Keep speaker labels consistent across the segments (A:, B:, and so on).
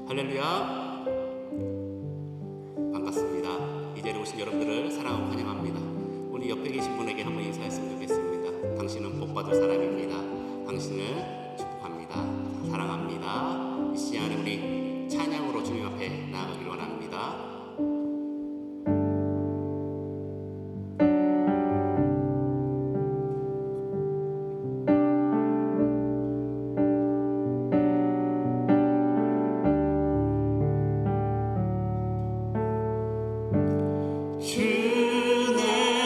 A: 할렐루야, 반갑습니다. 이 자리에 오신 여러분들을 사랑하고 환영합니다. 우리 옆에 계신 분에게 한번 인사했으면 좋겠습니다. 당신은 복받을 사람입니다. 당신을 축복합니다. 사랑합니다. 이 시간에 우리 찬양으로 주님 앞에 나아가기를 원합니다. 주내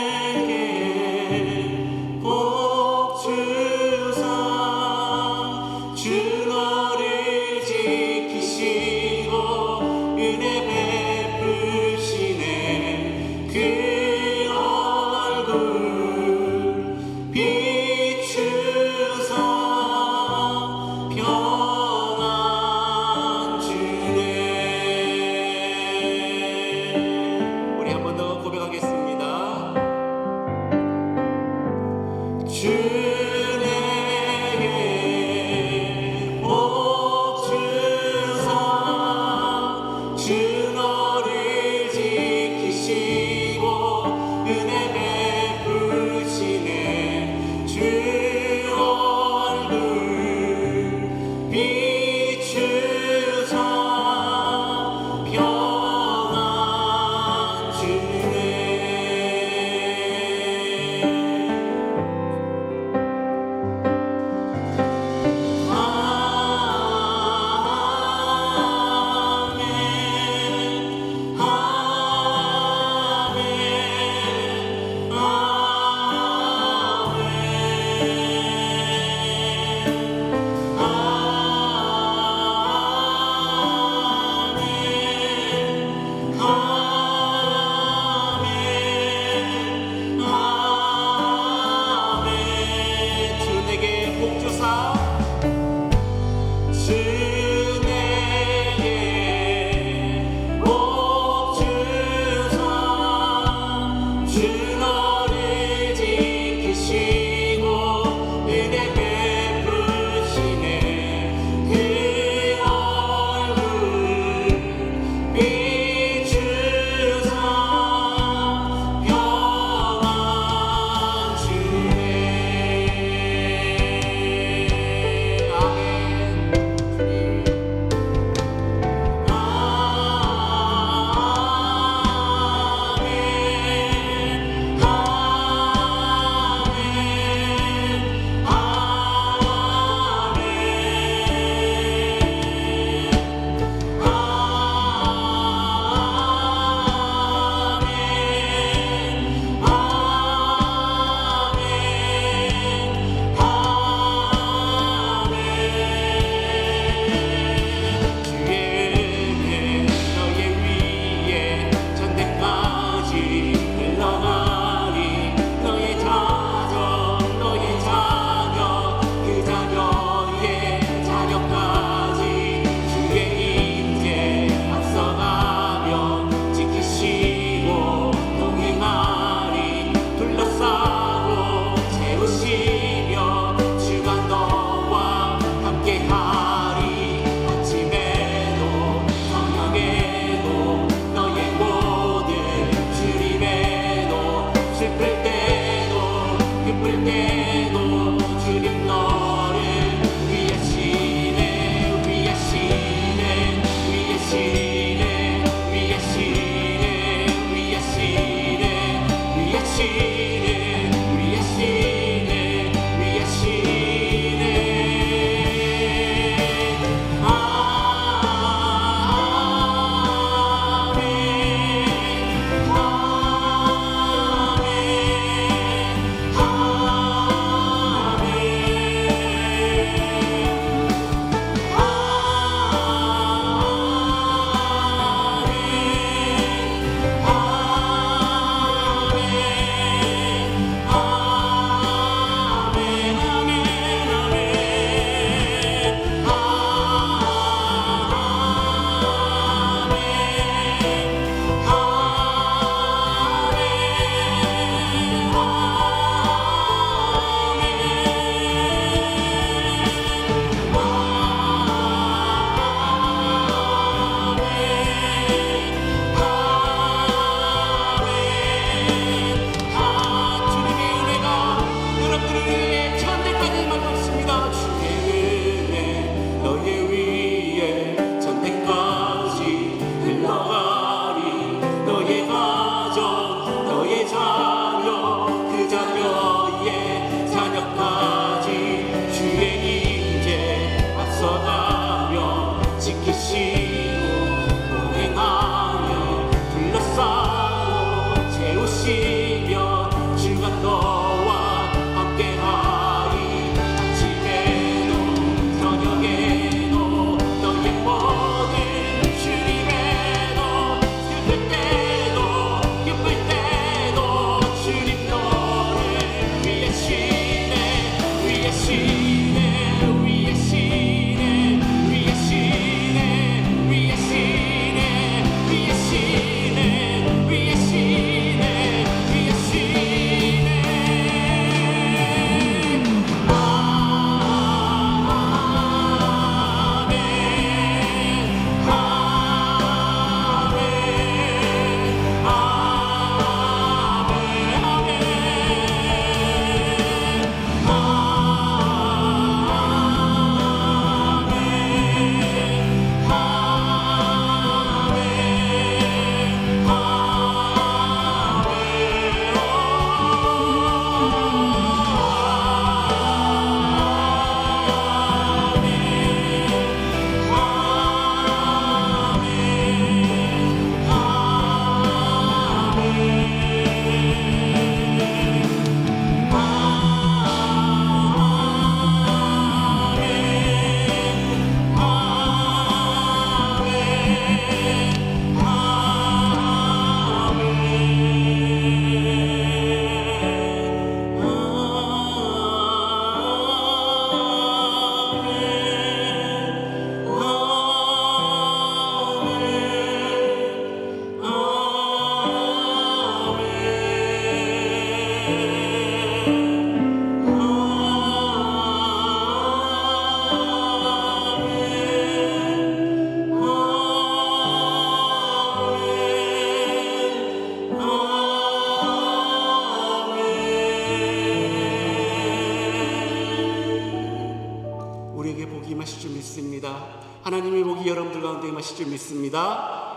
A: 복이 임하실 줄 믿습니다. 하나님의 복이 여러분들 가운데 임하실 줄 믿습니다.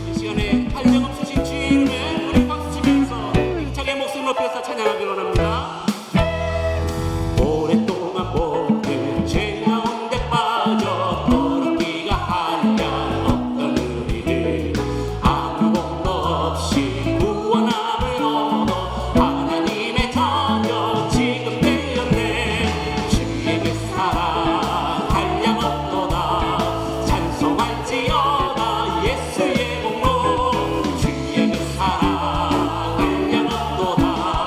A: 이 시간에 한량 없으신 주의 이름에 우리 박수 치면서 힘차게 목소리 높여서 찬양하기 원합니다. 오랫동안 모든 죄 가운데 빠져 더럽기가 한량 없던 우리를 아무 공로 없이 구원함을 얻어 하나님의 자녀 지금 되었네. 주의 그 사랑 한량 없도다. 찬송할지어다 예수의 공로. 주의 그 사랑 한량 없도다.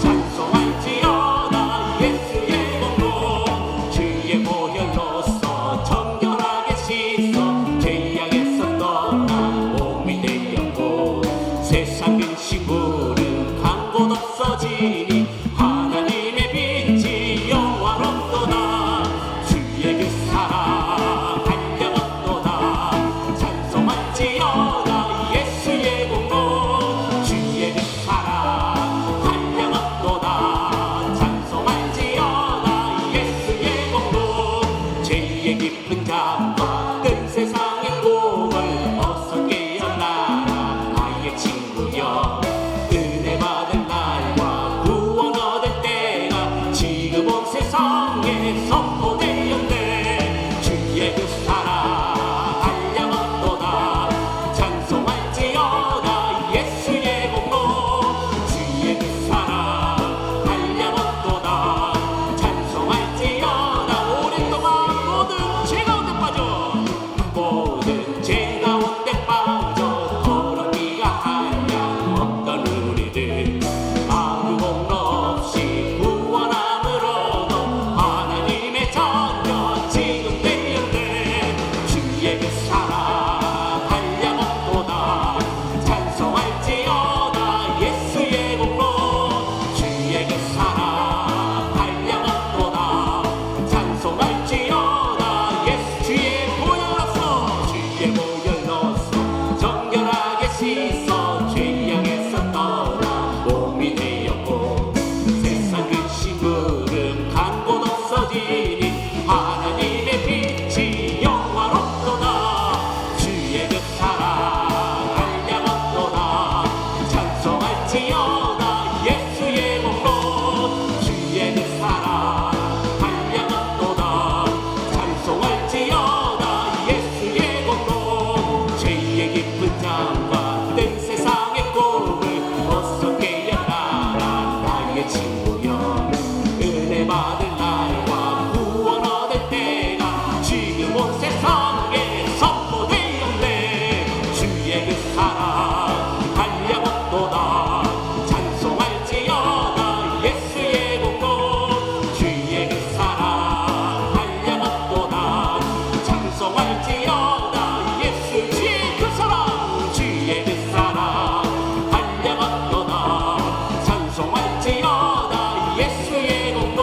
A: 찬송할지어다 예수의 공로. 주의 보혈로서 정결하게 씻어 죄악에서 떠나 몸이 되었고 세상 근심물은 간 곳 없어지니 하나님의 빛이 영화롭도다. 주의 그 사랑 한량 없도다. 찬송할지어다 예수의 공로. 주의 그 사랑 한량 없도다. 찬송할지어다 예수의 공로. 죄의 깊은 잠과 뜬 세상의 꿈을 어서 깨어나라 나의 친구여. 은혜 받은 날과 구원 얻을 때가 지금 온 세상에 선포되었네. 주의 그 사랑 한량 없도다. 찬송할지어다 예수의 공로. 주의 그 사랑 한량 없도다. 찬송할지어다. 오랫동안 모든 죄 가운데 빠져 모든 죄 가운데 빠져 더럽기가 한량 없던 우리들 아무 공로 없이 구원함을 얻어 하나님의 자녀 지금 되었네. 주의 그 사랑 한량 없도다. 찬송할지어다 예수의 공로. 주의 그 사랑 한량 없도다. 찬송할지어다 예수. 주의 보혈로서 주의 보혈로서 정결하게 씻어 죄악에서 떠나 몸이 되었고 세상 근심물은 간 곳 없어지니 하나님의 빛이 영화롭도다. 주의 그 사랑 한량 없도다. 찬송할지어다 예수의 공로. 주의 그 사랑 한량 없도다. 찬송할지어다 예수의 공로. 죄의 깊은 잠과 뜬 세상의 꿈을 어서 깨어나라 나의 친구여. 은혜 받을 날과 구원 얻을 때가 지금 온 세상에 선포되었네. 주의 그 사랑 한량 없도다. 찬송할지어다 예수의 공로. 주의 그 사랑 한량 없도다. 찬송할지어다 예수. 주의 그 사랑 주의 그 사랑 한량 없도다. 찬송할지어다 예수의 공로.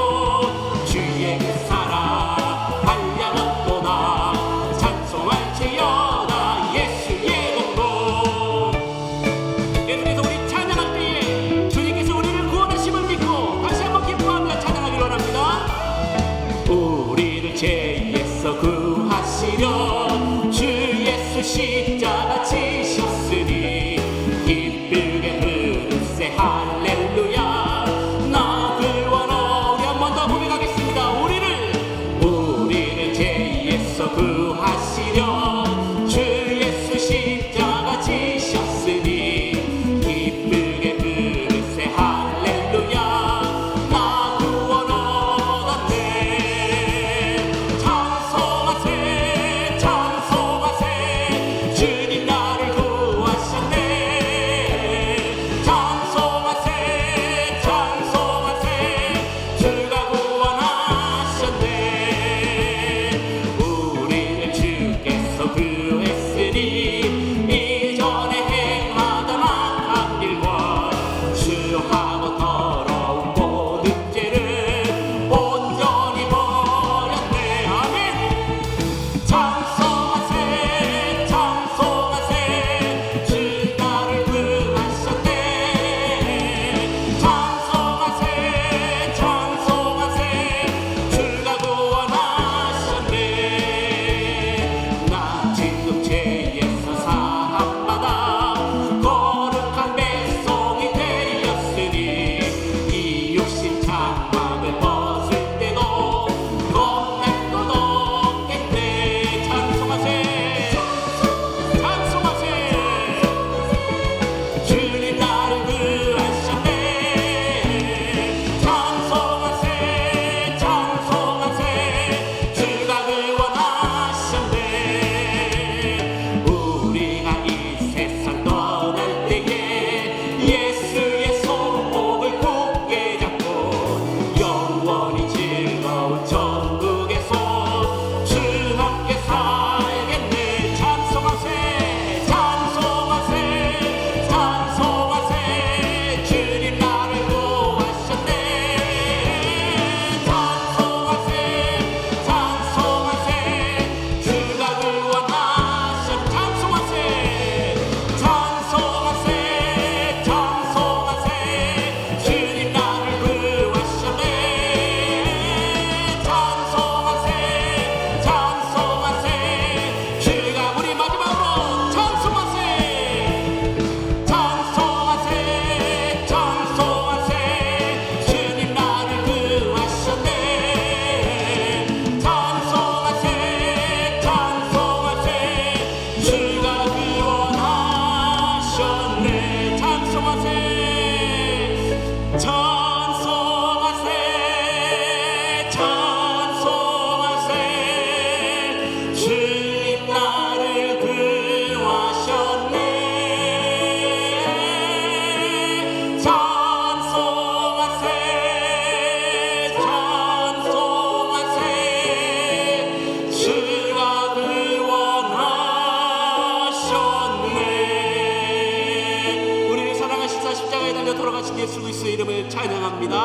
A: 이름을 찬양합니다.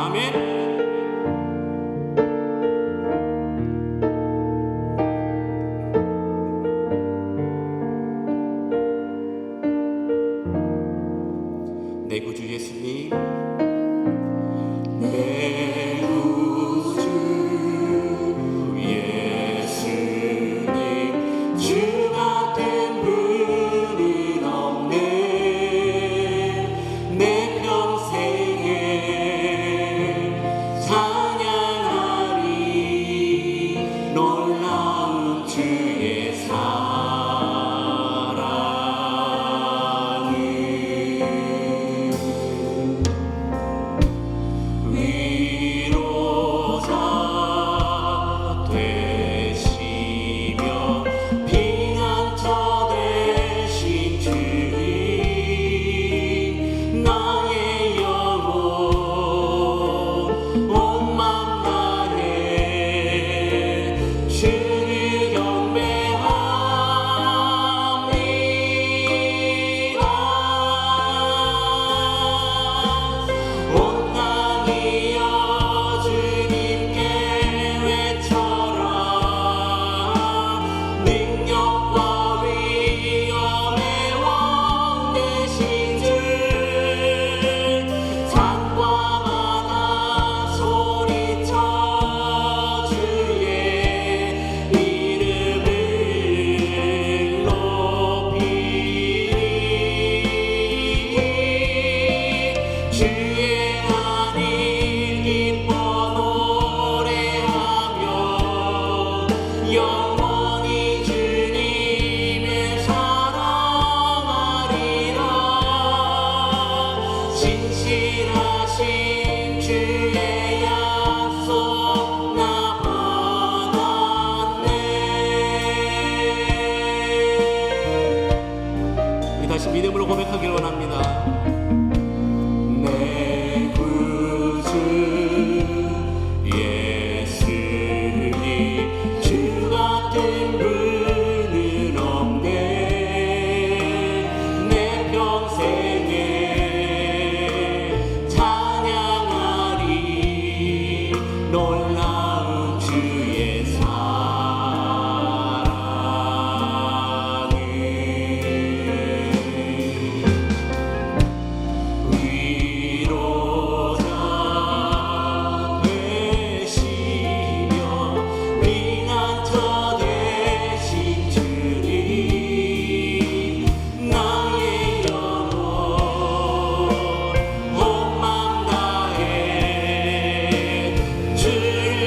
A: 아멘. 내 구주 예수님, 내 구주 예수님, 주 같은 분은 없네. 내 평생에 찬양하리 놀라운 주의 위로자 되시며 피난처 되신 주님, 나의 영혼 온 맘 다해 주를 경배합니다. 온 땅이여 주님께 외쳐라. 능력과 위엄의 왕 되신 주, 산과 바다 소리쳐 주의 이름을 높이리. 주의 안일 기뻐 노래하며 영원히 주님을 사랑하리라. 진실하신 주의 약속 나 받았네. 우리 다시 믿음으로 고백하길 원합니다. 내 구주 예수님, 주 같은 분은 없네. 내 평생에 찬양하리 놀라운 주의 사랑을. 위로자 되시며 피난처 되신 주님, 나의 영혼 온 맘 다해 주를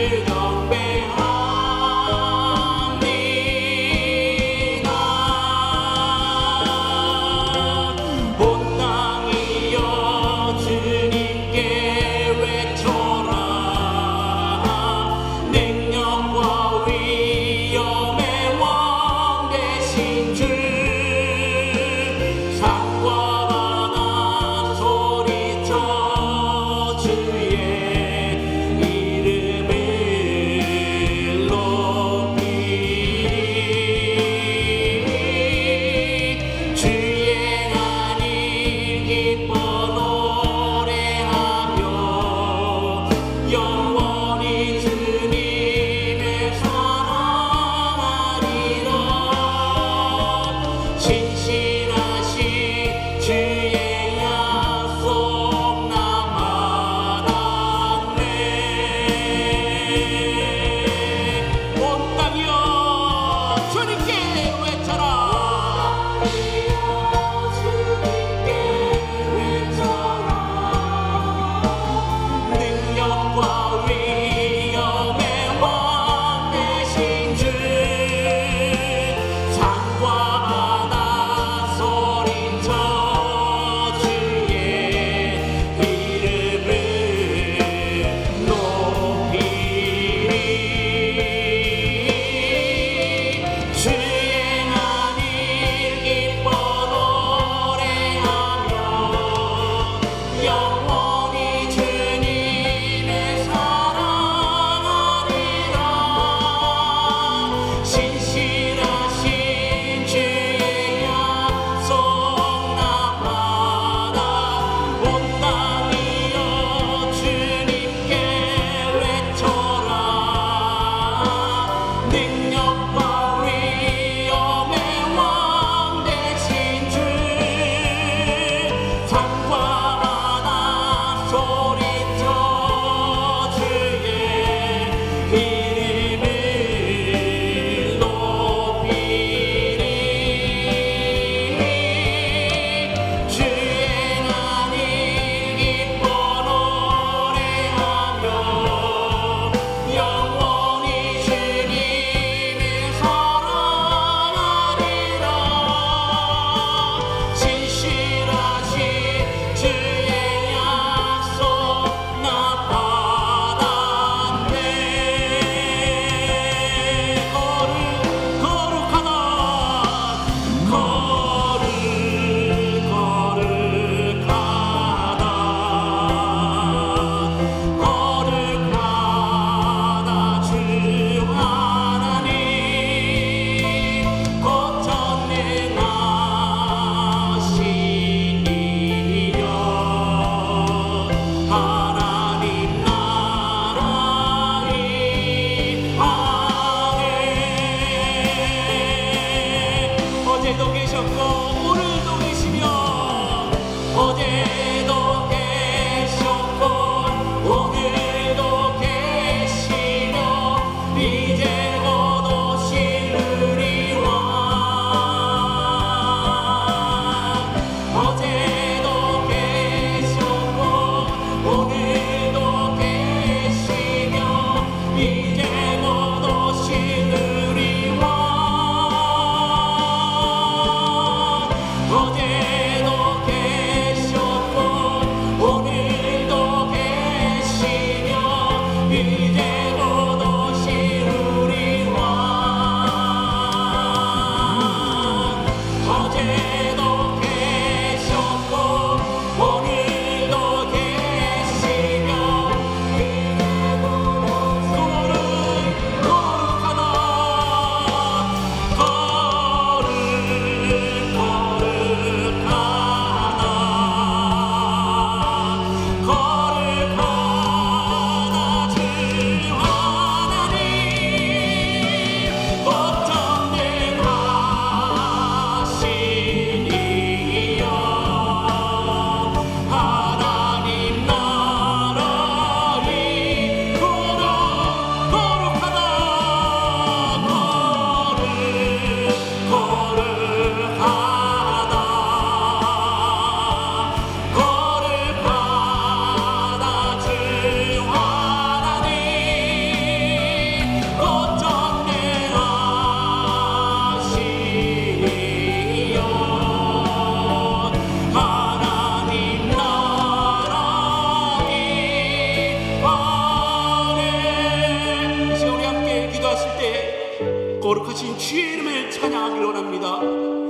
A: 찬양하길 원합니다.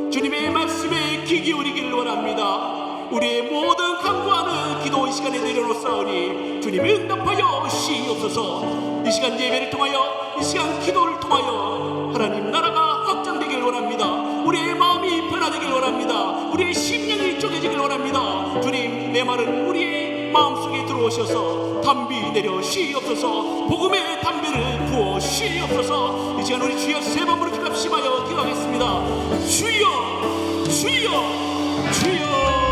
A: 주님의 말씀에 귀 기울이길 원합니다. 우리의 모든 간구하는 기도 이 시간에 내려놓사오니 주님 응답하여 시옵소서. 이 시간 예배를 통하여, 이 시간 기도를 통하여 하나님 나라가 확장되길 원합니다. 우리의 마음이 변화되길 원합니다. 우리의 심령이 쪼개지길 원합니다. 주님, 내 말은 우리의 마음속에 들어오셔서 담비 내려 시옵소서. 복음의 담비를 부어 시옵소서. 이 시간 우리 주여 세 번 부르짖고 합심하여 기도하겠습니다. 주여, 주여, 주여.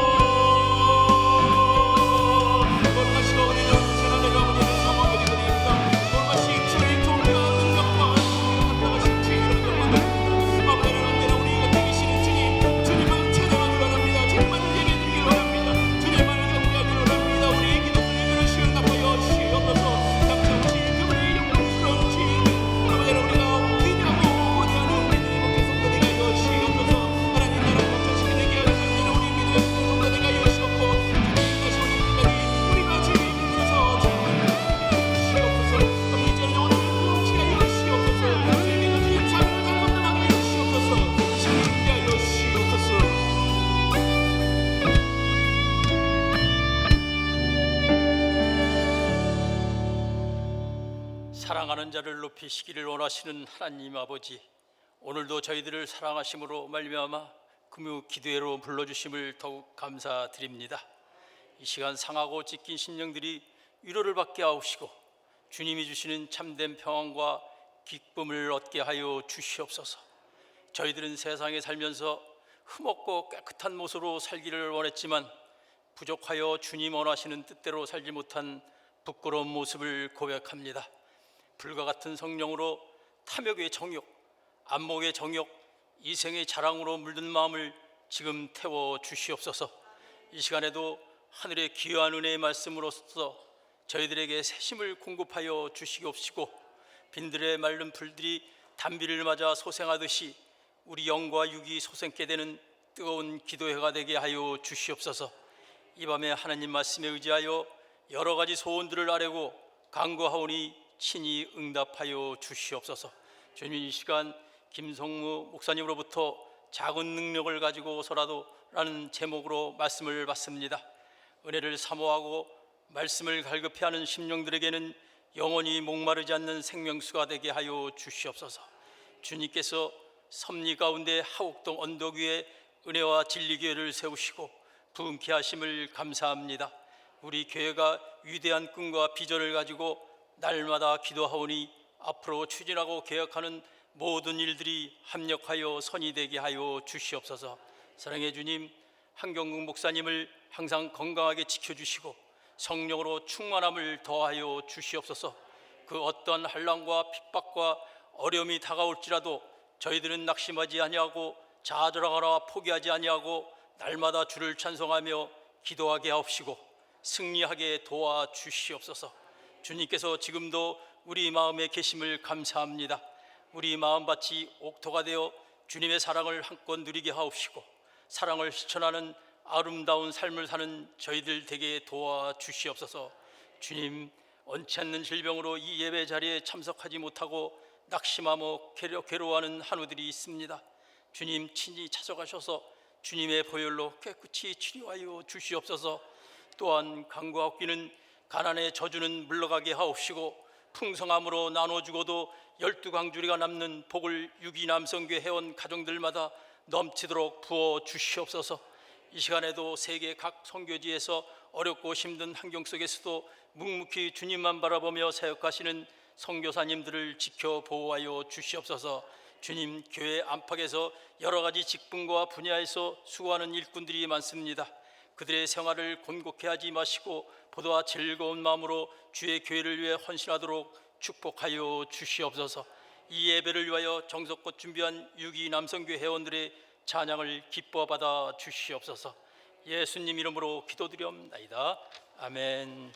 B: 사랑하는 자를 높이시기를 원하시는 하나님 아버지, 오늘도 저희들을 사랑하심으로 말미암아 금요 기도회로 불러주심을 더욱 감사드립니다. 이 시간 상하고 찢긴 심령들이 위로를 받게 하옵시고 주님이 주시는 참된 평안과 기쁨을 얻게 하여 주시옵소서. 저희들은 세상에 살면서 흠없고 깨끗한 모습으로 살기를 원했지만 부족하여 주님 원하시는 뜻대로 살지 못한 부끄러운 모습을 고백합니다. 불과 같은 성령으로 탐욕의 정욕, 안목의 정욕, 이생의 자랑으로 물든 마음을 지금 태워 주시옵소서. 이 시간에도 하늘의 귀한 은혜의 말씀으로써 저희들에게 새심을 공급하여 주시옵시고 빈들의 마른 풀들이 단비를 맞아 소생하듯이 우리 영과 육이 소생케 되는 뜨거운 기도회가 되게 하여 주시옵소서. 이 밤에 하나님 말씀에 의지하여 여러 가지 소원들을 아뢰고 간구하오니 친히 응답하여 주시옵소서. 주님, 이 시간 김성무 목사님으로부터 작은 능력을 가지고서라도 라는 제목으로 말씀을 받습니다. 은혜를 사모하고 말씀을 갈급해하는 심령들에게는 영원히 목마르지 않는 생명수가 되게 하여 주시옵소서. 주님께서 섭리 가운데 하옥동 언덕 위에 은혜와 진리 교회를 세우시고 부흥케 하심을 감사합니다. 우리 교회가 위대한 꿈과 비전을 가지고 날마다 기도하오니 앞으로 추진하고 계획하는 모든 일들이 합력하여 선이 되게 하여 주시옵소서. 사랑의 주님, 한경국 목사님을 항상 건강하게 지켜주시고 성령으로 충만함을 더하여 주시옵소서. 그 어떤 한란과 핍박과 어려움이 다가올지라도 저희들은 낙심하지 아니하고 좌절하거나 포기하지 아니하고 날마다 주를 찬송하며 기도하게 하옵시고 승리하게 도와주시옵소서. 주님께서 지금도 우리 마음에 계심을 감사합니다. 우리 마음밭이 옥토가 되어 주님의 사랑을 한껏 누리게 하옵시고 사랑을 실천하는 아름다운 삶을 사는 저희들 되게 도와주시옵소서. 주님, 원치 않는 질병으로 이 예배 자리에 참석하지 못하고 낙심하며 괴로워하는 한우들이 있습니다. 주님, 친히 찾아가셔서 주님의 보혈로 깨끗이 치료하여 주시옵소서. 또한 간구하옵기는 가난의 저주는 물러가게 하옵시고 풍성함으로 나눠주고도 12광주리가 남는 복을 유기 남성교회 회원 가정들마다 넘치도록 부어 주시옵소서. 이 시간에도 세계 각 선교지에서 어렵고 힘든 환경 속에서도 묵묵히 주님만 바라보며 사역하시는 선교사님들을 지켜 보호하여 주시옵소서. 주님, 교회 안팎에서 여러 가지 직분과 분야에서 수고하는 일꾼들이 많습니다. 그들의 생활을 곤곡해 하지 마시고 보다 즐거운 마음으로 주의 교회를 위해 헌신하도록 축복하여 주시옵소서. 이 예배를 위하여 정성껏 준비한 유기 남성교회 회원들의 찬양을 기뻐 받아 주시옵소서. 예수님 이름으로 기도드리옵나이다. 아멘.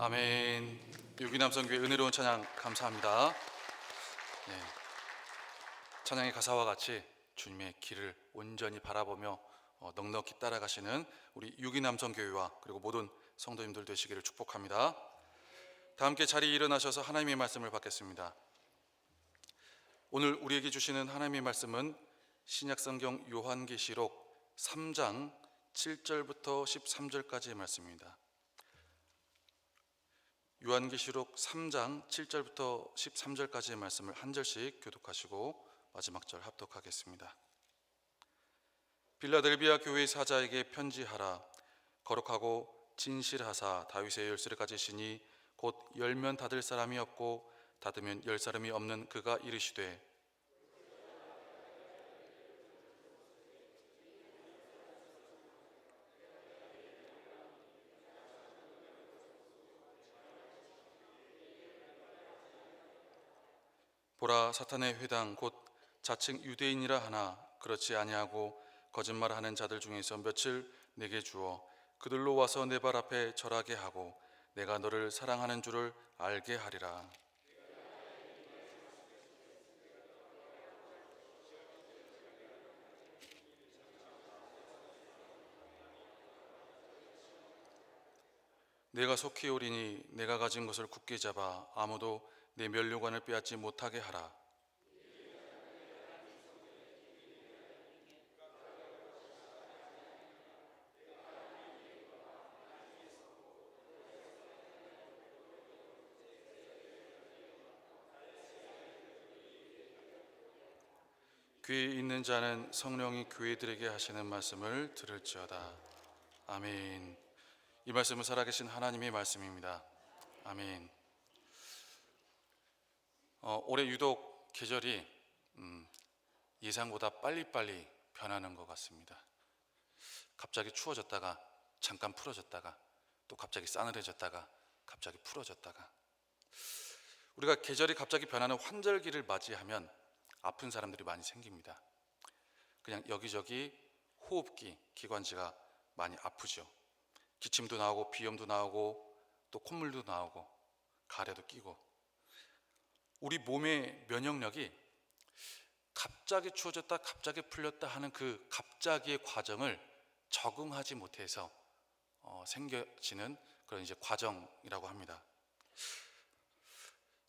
C: 아멘. 유기남성교회 은혜로운 찬양 감사합니다. 네, 찬양의 가사와 같이 주님의 길을 온전히 바라보며 넉넉히 따라가시는 우리 유기남성교회와 그리고 모든 성도님들 되시기를 축복합니다. 다 함께 자리에 일어나셔서 하나님의 말씀을 받겠습니다. 오늘 우리에게 주시는 하나님의 말씀은 신약성경 요한계시록 3장 7절부터 13절까지의 말씀입니다. 요한계시록 3장 7절부터 13절까지의 말씀을 한 절씩 교독하시고 마지막 절 합독하겠습니다. 빌라델비아 교회 사자에게 편지하라. 거룩하고 진실하사 다윗의 열쇠를 가지시니 곧 열면 닫을 사람이 없고 닫으면 열 사람이 없는 그가 이르시되 보라, 사탄의 회당 곧 자칭 유대인이라 하나 그렇지 아니하고 거짓말하는 자들 중에서 며칠 내게 주어 그들로 와서 내 발 앞에 절하게 하고 내가 너를 사랑하는 줄을 알게 하리라. 내가 속히 오리니 내가 가진 것을 굳게 잡아 아무도 내 면류관을 빼앗지 못하게 하라. 귀 있는 자는 성령이 교회들에게 하시는 말씀을 들을지어다. 아멘. 이 말씀은 살아계신 하나님의 말씀입니다. 아멘. 올해 유독 계절이 예상보다 빨리빨리 변하는 것 같습니다. 갑자기 추워졌다가 잠깐 풀어졌다가 또 갑자기 싸늘해졌다가 갑자기 풀어졌다가, 우리가 계절이 갑자기 변하는 환절기를 맞이하면 아픈 사람들이 많이 생깁니다. 그냥 여기저기 호흡기, 기관지가 많이 아프죠. 기침도 나오고 비염도 나오고 또 콧물도 나오고 가래도 끼고, 우리 몸의 면역력이 갑자기 추워졌다 갑자기 풀렸다 하는 그 갑자기의 과정을 적응하지 못해서 생겨지는 그런 이제 과정이라고 합니다.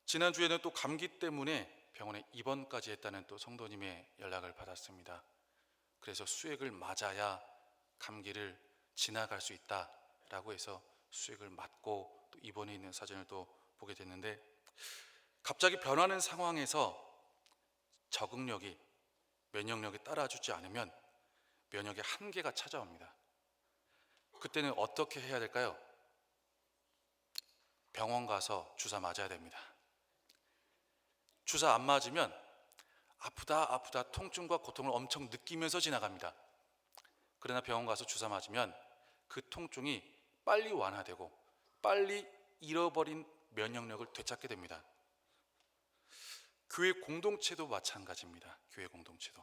C: 지난주에는 또 감기 때문에 병원에 입원까지 했다는 또 성도님의 연락을 받았습니다. 그래서 수액을 맞아야 감기를 지나갈 수 있다라고 해서 수액을 맞고 또 입원해 있는 사진을 또 보게 됐는데, 갑자기 변하는 상황에서 적응력이, 면역력이 따라주지 않으면 면역의 한계가 찾아옵니다. 그때는 어떻게 해야 될까요? 병원 가서 주사 맞아야 됩니다. 주사 안 맞으면 아프다 통증과 고통을 엄청 느끼면서 지나갑니다. 그러나 병원 가서 주사 맞으면 그 통증이 빨리 완화되고 빨리 잃어버린 면역력을 되찾게 됩니다. 교회 공동체도 마찬가지입니다. 교회 공동체도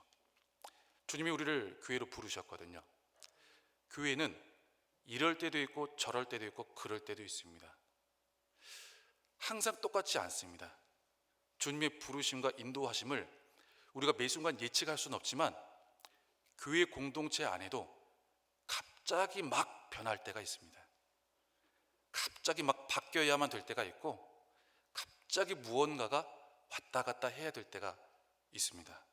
C: 주님이 우리를 교회로 부르셨거든요. 교회는 이럴 때도 있고 저럴 때도 있고 그럴 때도 있습니다. 항상 똑같지 않습니다. 주님의 부르심과 인도하심을 우리가 매 순간 예측할 수는 없지만 교회 공동체 안에도 갑자기 막 변할 때가 있습니다. 갑자기 막 바뀌어야만 될 때가 있고 갑자기 무언가가 왔다 갔다 해야 될 때가 있습니다.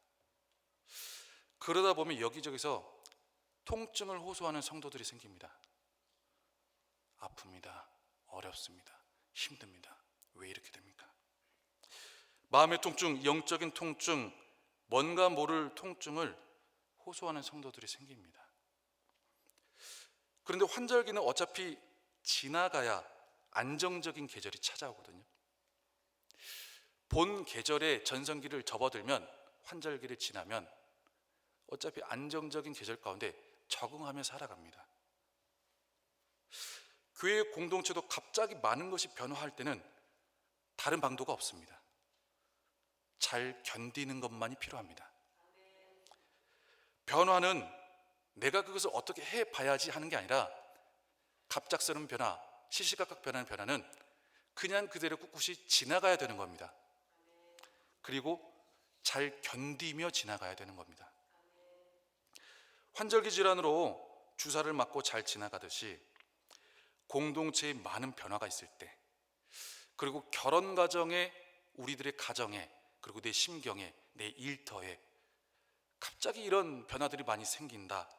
C: 그러다 보면 여기저기서 통증을 호소하는 성도들이 생깁니다. 아픕니다. 어렵습니다. 힘듭니다. 왜 이렇게 됩니까? 마음의 통증, 영적인 통증, 뭔가 모를 통증을 호소하는 성도들이 생깁니다. 그런데 환절기는 어차피 지나가야 안정적인 계절이 찾아오거든요. 본 계절의 전성기를 접어들면, 환절기를 지나면 어차피 안정적인 계절 가운데 적응하며 살아갑니다. 교회 공동체도 갑자기 많은 것이 변화할 때는 다른 방도가 없습니다. 잘 견디는 것만이 필요합니다. 변화는 내가 그것을 어떻게 해봐야지 하는 게 아니라 갑작스러운 변화, 시시각각 변하는 변화는 그냥 그대로 꿋꿋이 지나가야 되는 겁니다. 그리고 잘 견디며 지나가야 되는 겁니다. 환절기 질환으로 주사를 맞고 잘 지나가듯이 공동체에 많은 변화가 있을 때, 그리고 결혼 과정에, 우리들의 가정에, 그리고 내 심경에, 내 일터에 갑자기 이런 변화들이 많이 생긴다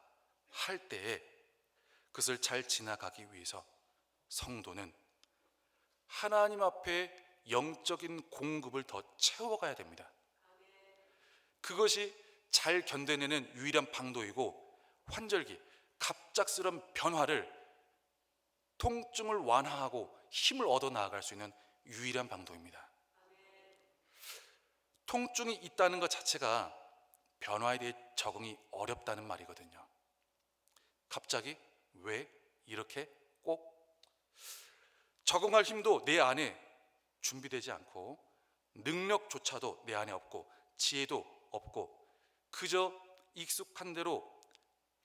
C: 할 때에 그것을 잘 지나가기 위해서 성도는 하나님 앞에 영적인 공급을 더 채워가야 됩니다. 그것이 잘 견뎌내는 유일한 방도이고, 환절기, 갑작스런 변화를, 통증을 완화하고 힘을 얻어 나아갈 수 있는 유일한 방도입니다. 통증이 있다는 것 자체가 변화에 대해 적응이 어렵다는 말이거든요. 갑자기 왜 이렇게 꼭 적응할 힘도 내 안에 준비되지 않고, 능력조차도 내 안에 없고, 지혜도 없고, 그저 익숙한 대로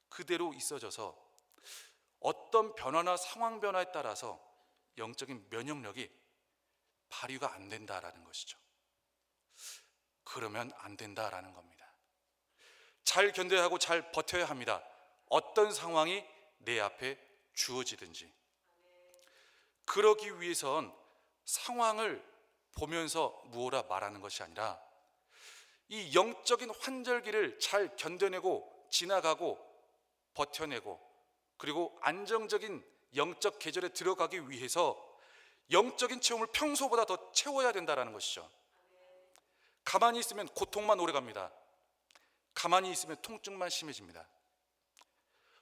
C: 그대로 있어져서 어떤 변화나 상황 변화에 따라서 영적인 면역력이 발휘가 안 된다라는 것이죠. 그러면 안 된다라는 겁니다. 잘 견뎌야 하고 잘 버텨야 합니다. 어떤 상황이 내 앞에 주어지든지. 그러기 위해선 상황을 보면서 무엇라 말하는 것이 아니라 이 영적인 환절기를 잘 견뎌내고 지나가고 버텨내고, 그리고 안정적인 영적 계절에 들어가기 위해서 영적인 체험을 평소보다 더 채워야 된다는 것이죠. 가만히 있으면 고통만 오래갑니다. 가만히 있으면 통증만 심해집니다.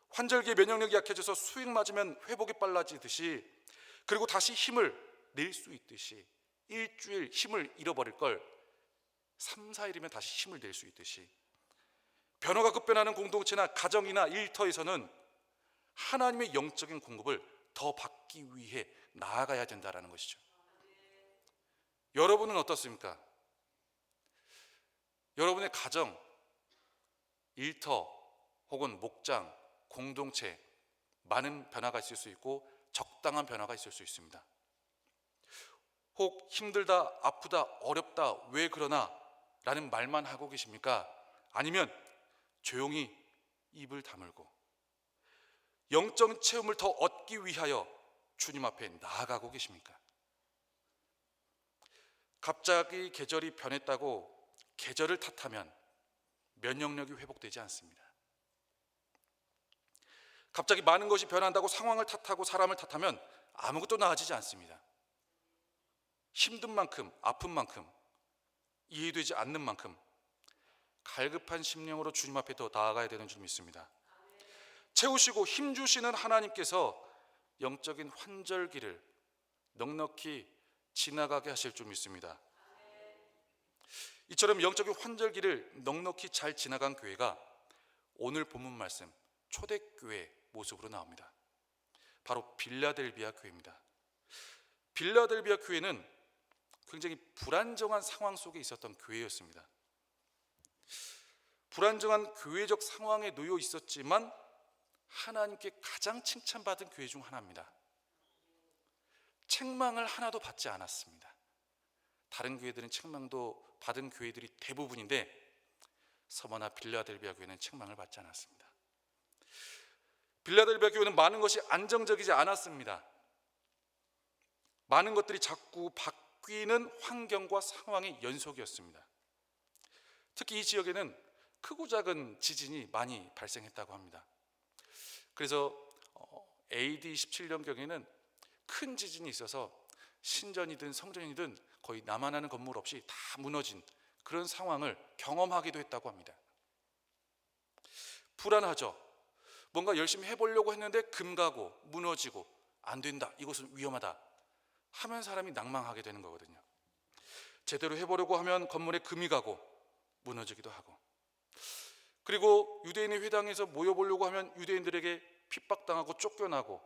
C: 환절기에 면역력이 약해져서 수액 맞으면 회복이 빨라지듯이, 그리고 다시 힘을 낼 수 있듯이, 일주일 힘을 잃어버릴 걸 3, 4일이면 다시 힘을 낼 수 있듯이, 변화가 급변하는 공동체나 가정이나 일터에서는 하나님의 영적인 공급을 더 받기 위해 나아가야 된다는 것이죠. 여러분은 어떻습니까? 여러분의 가정, 일터 혹은 목장, 공동체, 많은 변화가 있을 수 있고 적당한 변화가 있을 수 있습니다. 혹 힘들다, 아프다, 어렵다, 왜 그러나 라는 말만 하고 계십니까? 아니면 조용히 입을 다물고 영적 체험을 더 얻기 위하여 주님 앞에 나아가고 계십니까? 갑자기 계절이 변했다고 계절을 탓하면 면역력이 회복되지 않습니다. 갑자기 많은 것이 변한다고 상황을 탓하고 사람을 탓하면 아무것도 나아지지 않습니다. 힘든 만큼, 아픈 만큼, 이해되지 않는 만큼 갈급한 심령으로 주님 앞에 더 나아가야 되는 줄 믿습니다. 채우시고 힘주시는 하나님께서 영적인 환절기를 넉넉히 지나가게 하실 줄 믿습니다. 이처럼 영적인 환절기를 넉넉히 잘 지나간 교회가 오늘 본문 말씀 초대교회 모습으로 나옵니다. 바로 빌라델비아 교회입니다. 빌라델비아 교회는 굉장히 불안정한 상황 속에 있었던 교회였습니다. 불안정한 교회적 상황에 놓여 있었지만 하나님께 가장 칭찬받은 교회 중 하나입니다. 책망을 하나도 받지 않았습니다. 다른 교회들은 책망도 받은 교회들이 대부분인데 서머나 빌라델비아 교회는 책망을 받지 않았습니다. 빌라델비아 교회는 많은 것이 안정적이지 않았습니다. 많은 것들이 자꾸 바뀌는 환경과 상황의 연속이었습니다. 특히 이 지역에는 크고 작은 지진이 많이 발생했다고 합니다. 그래서 AD 17년경에는 큰 지진이 있어서 신전이든 성전이든 거의 남아나는 건물 없이 다 무너진 그런 상황을 경험하기도 했다고 합니다. 불안하죠. 뭔가 열심히 해보려고 했는데 금가고 무너지고 안 된다, 이것은 위험하다 하면 사람이 낭망하게 되는 거거든요. 제대로 해보려고 하면 건물에 금이 가고 무너지기도 하고, 그리고 유대인의 회당에서 모여보려고 하면 유대인들에게 핍박당하고 쫓겨나고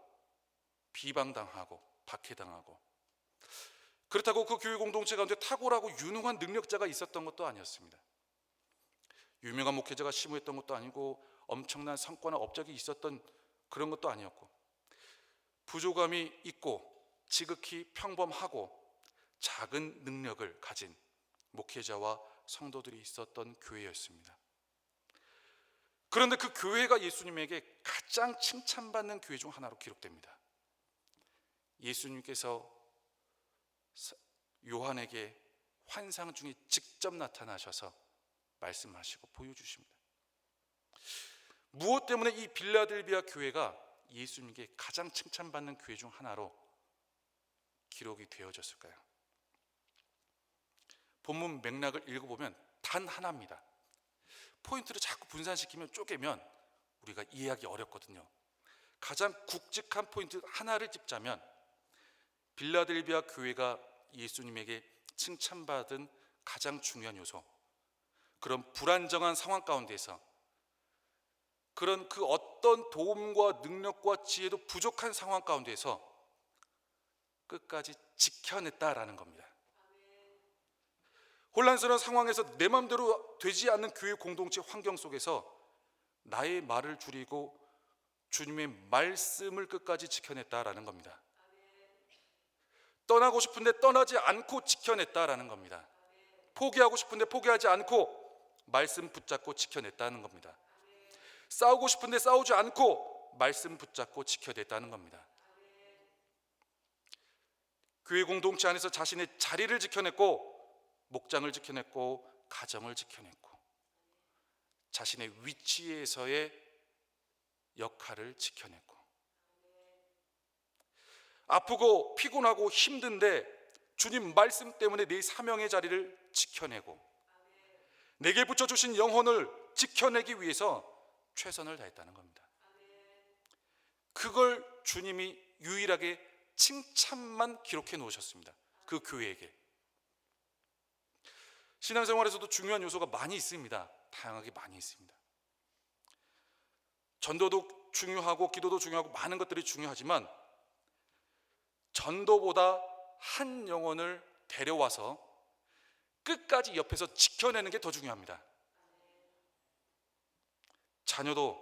C: 비방당하고 박해당하고, 그렇다고 그 교회 공동체 가운데 탁월하고 유능한 능력자가 있었던 것도 아니었습니다. 유명한 목회자가 심우했던 것도 아니고 엄청난 성과나 업적이 있었던 그런 것도 아니었고, 부족함이 있고 지극히 평범하고 작은 능력을 가진 목회자와 성도들이 있었던 교회였습니다. 그런데 그 교회가 예수님에게 가장 칭찬받는 교회 중 하나로 기록됩니다. 예수님께서 요한에게 환상 중에 직접 나타나셔서 말씀하시고 보여주십니다. 무엇 때문에 이 빌라델비아 교회가 예수님께 가장 칭찬받는 교회 중 하나로 기록이 되어졌을까요? 본문 맥락을 읽어보면 단 하나입니다. 포인트를 자꾸 분산시키면 쪼개면 우리가 이해하기 어렵거든요. 가장 굵직한 포인트 하나를 짚자면 빌라델비아 교회가 예수님에게 칭찬받은 가장 중요한 요소, 그런 불안정한 상황 가운데서 그런 그 어떤 도움과 능력과 지혜도 부족한 상황 가운데서 끝까지 지켜냈다라는 겁니다. 혼란스러운 상황에서 내 마음대로 되지 않는 교회 공동체 환경 속에서 나의 말을 줄이고 주님의 말씀을 끝까지 지켜냈다라는 겁니다. 떠나고 싶은데 떠나지 않고 지켜냈다라는 겁니다. 포기하고 싶은데 포기하지 않고 말씀 붙잡고 지켜냈다는 겁니다. 싸우고 싶은데 싸우지 않고 말씀 붙잡고 지켜냈다는 겁니다. 교회 공동체 안에서 자신의 자리를 지켜냈고 목장을 지켜냈고 가정을 지켜냈고 자신의 위치에서의 역할을 지켜냈고 아프고 피곤하고 힘든데 주님 말씀 때문에 내 사명의 자리를 지켜내고 내게 붙여주신 영혼을 지켜내기 위해서 최선을 다했다는 겁니다. 그걸 주님이 유일하게 칭찬만 기록해 놓으셨습니다. 그 교회에게. 신앙생활에서도 중요한 요소가 많이 있습니다. 다양하게 많이 있습니다. 전도도 중요하고 기도도 중요하고 많은 것들이 중요하지만 전도보다 한 영혼을 데려와서 끝까지 옆에서 지켜내는 게 더 중요합니다. 자녀도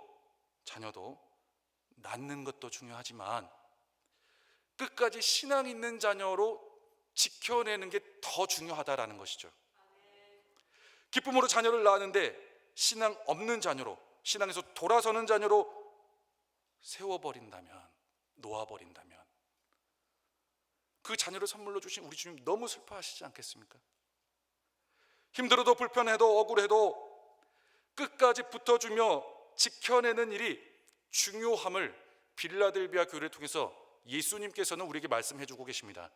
C: 낳는 것도 중요하지만 끝까지 신앙 있는 자녀로 지켜내는 게 더 중요하다라는 것이죠. 기쁨으로 자녀를 낳았는데 신앙 없는 자녀로, 신앙에서 돌아서는 자녀로 세워버린다면, 놓아버린다면 그 자녀를 선물로 주신 우리 주님 너무 슬퍼하시지 않겠습니까? 힘들어도 불편해도 억울해도 끝까지 붙어주며 지켜내는 일이 중요함을 빌라델비아 교회를 통해서 예수님께서는 우리에게 말씀해 주고 계십니다.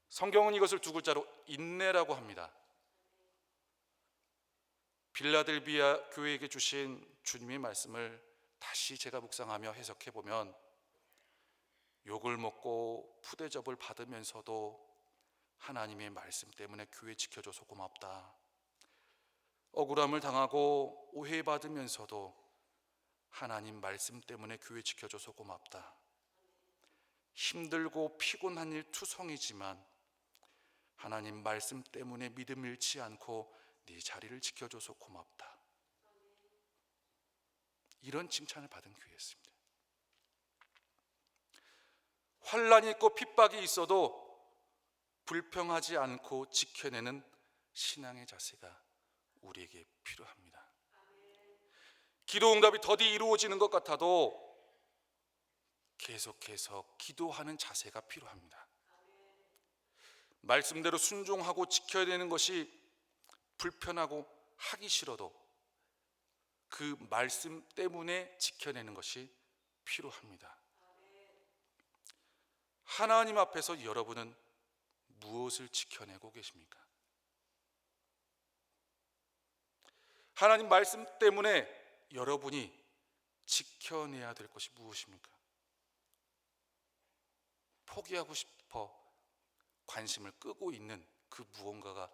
C: 성경은 이것을 두 글자로 인내라고 합니다. 빌라델비아 교회에게 주신 주님의 말씀을 다시 제가 묵상하며 해석해 보면 욕을 먹고 푸대접을 받으면서도 하나님의 말씀 때문에 교회 지켜줘서 고맙다. 억울함을 당하고 오해받으면서도 하나님 말씀 때문에 교회 지켜줘서 고맙다. 힘들고 피곤한 일 투성이지만 하나님 말씀 때문에 믿음 잃지 않고 네 자리를 지켜줘서 고맙다. 이런 칭찬을 받은 교회였습니다. 환란이 있고 핍박이 있어도 불평하지 않고 지켜내는 신앙의 자세가 우리에게 필요합니다. 기도 응답이 더디 이루어지는 것 같아도 계속해서 기도하는 자세가 필요합니다. 말씀대로 순종하고 지켜야 되는 것이 불편하고 하기 싫어도 그 말씀 때문에 지켜내는 것이 필요합니다. 하나님 앞에서 여러분은 무엇을 지켜내고 계십니까? 하나님 말씀 때문에 여러분이 지켜내야 될 것이 무엇입니까? 포기하고 싶어 관심을 끄고 있는 그 무언가가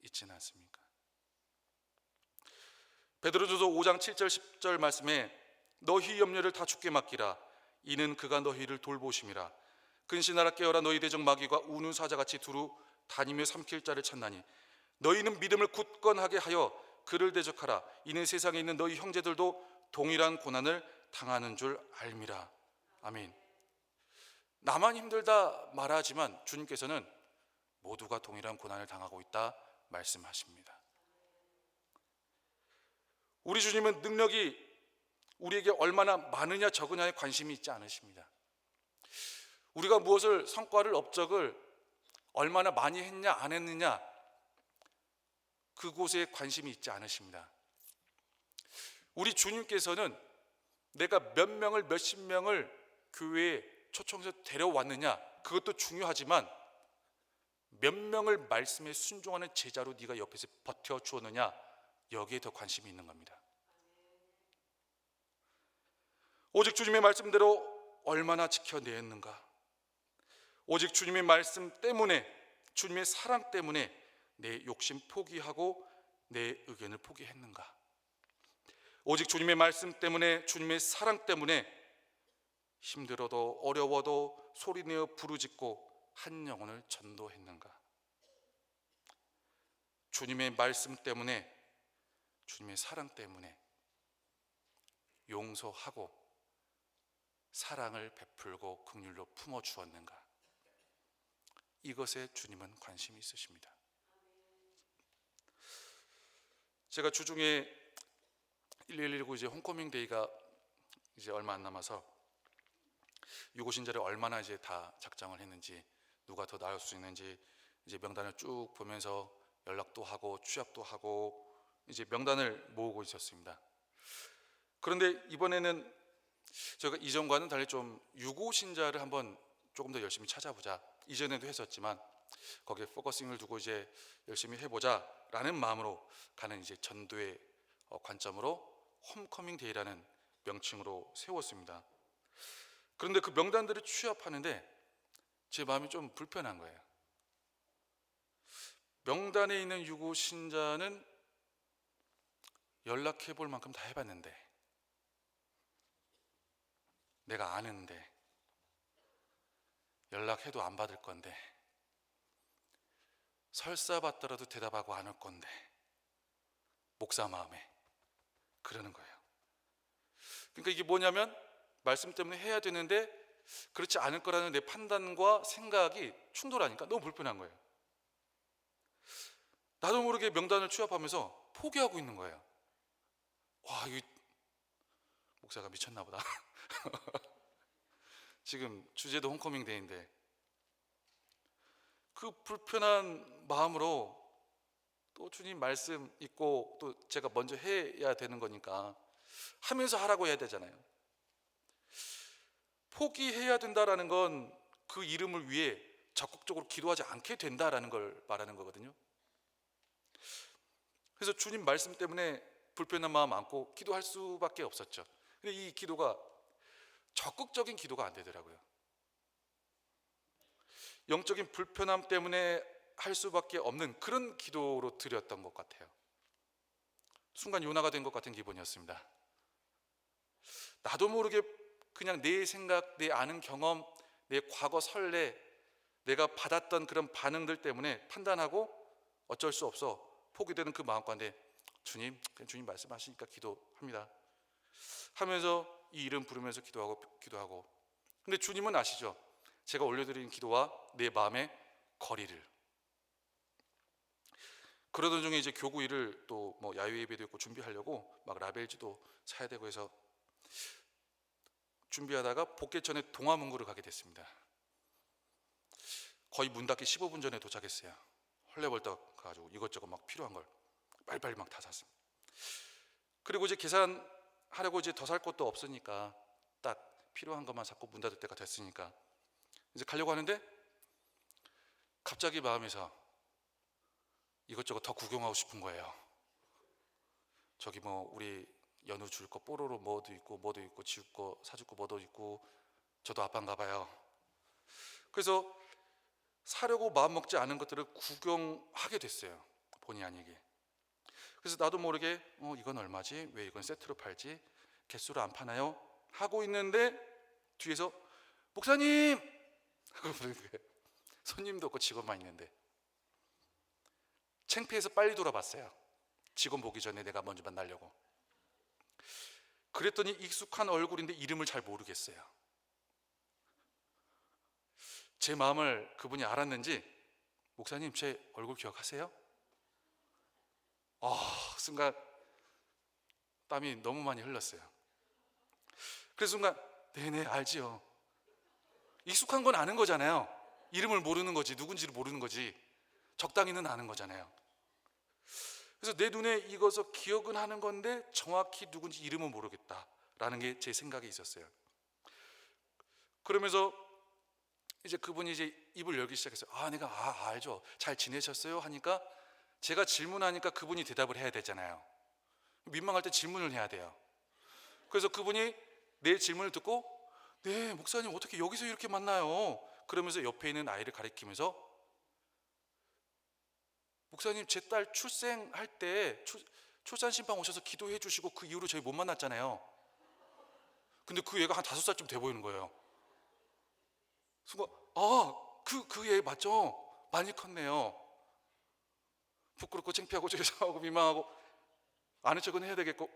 C: 있지는 않습니까? 베드로전서 5장 7절 10절 말씀에 너희 염려를 다 주께 맡기라. 이는 그가 너희를 돌보심이라. 근신하라 깨어라. 너희 대적 마귀가 우는 사자같이 두루 다니며 삼킬 자를 찾나니 너희는 믿음을 굳건하게 하여 그를 대적하라. 이는 세상에 있는 너희 형제들도 동일한 고난을 당하는 줄 알미라. 아멘. 나만 힘들다 말하지만 주님께서는 모두가 동일한 고난을 당하고 있다 말씀하십니다. 우리 주님은 능력이 우리에게 얼마나 많으냐 적으냐에 관심이 있지 않으십니다. 우리가 무엇을 성과를 업적을 얼마나 많이 했냐 안 했느냐 그곳에 관심이 있지 않으십니다. 우리 주님께서는 내가 몇 명을 몇십 명을 교회에 초청해서 데려왔느냐 그것도 중요하지만 몇 명을 말씀에 순종하는 제자로 네가 옆에서 버텨주었느냐 여기에 더 관심이 있는 겁니다. 오직 주님의 말씀대로 얼마나 지켜냈는가, 오직 주님의 말씀 때문에, 주님의 사랑 때문에 내 욕심 포기하고 내 의견을 포기했는가, 오직 주님의 말씀 때문에, 주님의 사랑 때문에 힘들어도 어려워도 소리내어 부르짖고 한 영혼을 전도했는가. 주님의 말씀 때문에, 주님의 사랑 때문에 용서하고 사랑을 베풀고 긍휼로 품어주었는가. 이것에 주님은 관심이 있으십니다. 제가 주중에 1119 이제 홈커밍 데이가 이제 얼마 안 남아서 유고신자를 얼마나 이제 다 작정을 했는지, 누가 더 나을 수 있는지 이제 명단을 쭉 보면서 연락도 하고 취합도 하고 이제 명단을 모으고 있었습니다. 그런데 이번에는 제가 이전과는 달리 좀 유고신자를 한번 조금 더 열심히 찾아보자. 이전에도 했었지만 거기에 포커싱을 두고 이제 열심히 해보자라는 마음으로 가는 이제 전도의 관점으로 홈커밍 데이라는 명칭으로 세웠습니다. 그런데 그 명단들을 취합하는데 제 마음이 좀 불편한 거예요. 명단에 있는 유고 신자는 연락해 볼 만큼 다 해봤는데, 내가 아는데, 연락해도 안 받을 건데, 설사 받더라도 대답하고 안 올 건데, 목사 마음에 그러는 거예요. 그러니까 이게 뭐냐면 말씀 때문에 해야 되는데 그렇지 않을 거라는 내 판단과 생각이 충돌하니까 너무 불편한 거예요. 나도 모르게 명단을 취합하면서 포기하고 있는 거예요. 와, 이 목사가 미쳤나 보다. 지금 주제도 홈커밍 데이인데 그 불편한 마음으로 또 주님 말씀 있고 또 제가 먼저 해야 되는 거니까 하면서 하라고 해야 되잖아요. 포기해야 된다라는 건 그 이름을 위해 적극적으로 기도하지 않게 된다라는 걸 말하는 거거든요. 그래서 주님 말씀 때문에 불편한 마음 안고 기도할 수밖에 없었죠. 근데 이 기도가 적극적인 기도가 안 되더라고요. 영적인 불편함 때문에 할 수밖에 없는 그런 기도로 드렸던 것 같아요. 순간 요나가 된 것 같은 기분이었습니다. 나도 모르게 그냥 내 생각, 내 아는 경험, 내 과거 선례, 내가 받았던 그런 반응들 때문에 판단하고 어쩔 수 없어 포기되는 그 마음 가운데 주님, 그냥 주님 말씀하시니까 기도합니다 하면서 이 이름 부르면서 기도하고 근데 주님은 아시죠? 제가 올려드린 기도와 내 마음의 거리를. 그러던 중에 이제 교구 일을 또 뭐 야외 예배도 있고 준비하려고 막 라벨지도 사야 되고 해서 준비하다가 복귀 전에 동화문구를 가게 됐습니다. 거의 문 닫기 15분 전에 도착했어요. 헐레벌떡 가지고 이것저것 막 필요한 걸 빨리빨리 막 다 샀습니다. 그리고 이제 계산하려고 이제 더 살 것도 없으니까 딱 필요한 것만 샀고 문 닫을 때가 됐으니까 이제 가려고 하는데 갑자기 마음에서 이것저것 더 구경하고 싶은 거예요. 저기 뭐 우리 연우 줄 거 뽀로로 뭐도 있고 지울 거 사줄 거 뭐도 있고 저도 아빠인가 봐요. 그래서 사려고 마음 먹지 않은 것들을 구경하게 됐어요. 본의 아니게. 그래서 나도 모르게 이건 얼마지? 왜 이건 세트로 팔지? 개수로 안 파나요? 하고 있는데 뒤에서 목사님! 하고 부르는 거예요. 손님도 없고 직원만 있는데 창피해서 빨리 돌아봤어요. 직원 보기 전에 내가 먼저 만나려고. 그랬더니 익숙한 얼굴인데 이름을 잘 모르겠어요. 제 마음을 그분이 알았는지 목사님 제 얼굴 기억하세요? 순간 땀이 너무 많이 흘렀어요. 그래서 순간 네네 알지요. 익숙한 건 아는 거잖아요. 이름을 모르는 거지, 누군지를 모르는 거지. 적당히는 아는 거잖아요. 그래서 내 눈에 익어서 기억은 하는 건데 정확히 누군지 이름은 모르겠다라는 게 제 생각에 있었어요. 그러면서 이제 그분이 이제 입을 열기 시작했어요. 내가 알죠. 잘 지내셨어요? 하니까 제가 질문하니까 그분이 대답을 해야 되잖아요. 민망할 때 질문을 해야 돼요. 그래서 그분이 내 질문을 듣고 네 목사님 어떻게 여기서 이렇게 만나요? 그러면서 옆에 있는 아이를 가리키면서 목사님 제 딸 출생할 때 출산심판 오셔서 기도해 주시고 그 이후로 저희 못 만났잖아요. 근데 그 애가 한 5살쯤 돼 보이는 거예요. 순간 그 애 맞죠? 많이 컸네요. 부끄럽고 창피하고 죄송하고 민망하고 아는 척은 해야 되겠고.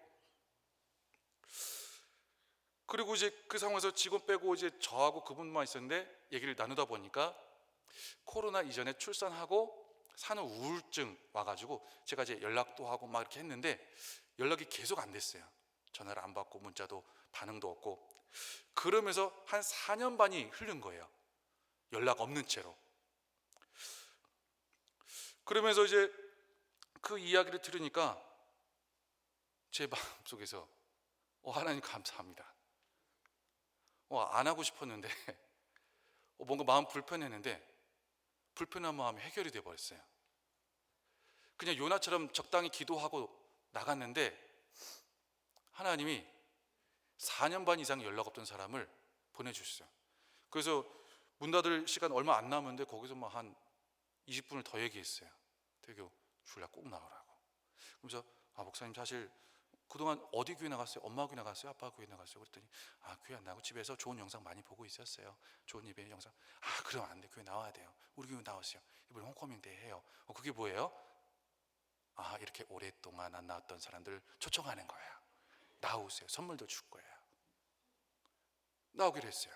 C: 그리고 이제 그 상황에서 직원 빼고 이제 저하고 그분만 있었는데 얘기를 나누다 보니까 코로나 이전에 출산하고 산후 우울증 와가지고 제가 이제 연락도 하고 막 이렇게 했는데 연락이 계속 안 됐어요. 전화를 안 받고 문자도 반응도 없고. 그러면서 한 4년 반이 흐른 거예요. 연락 없는 채로. 그러면서 이제 그 이야기를 들으니까 제 마음속에서 하나님 감사합니다. 안 하고 싶었는데 뭔가 마음 불편했는데 불편한 마음이 해결이 돼 버렸어요. 그냥 요나처럼 적당히 기도하고 나갔는데 하나님이 4년 반 이상 연락 없던 사람을 보내주셨어요. 그래서 문 닫을 시간 얼마 안 남았는데 거기서 막 한 20분을 더 얘기했어요. 대교 주일날 꼭 나오라고. 그러면서 목사님 사실 그동안 어디 교회 나갔어요? 엄마 교회 나갔어요? 아빠 교회 나갔어요? 그랬더니 교회 안 나가고 집에서 좋은 영상 많이 보고 있었어요. 좋은 예배 영상. 그럼 안 돼. 교회 나와야 돼요. 우리 교회 나오세요. 이번에 홈커밍 때 해요. 그게 뭐예요? 이렇게 오랫동안 안 나왔던 사람들 초청하는 거예요. 나오세요. 선물도 줄 거예요. 나오기로 했어요.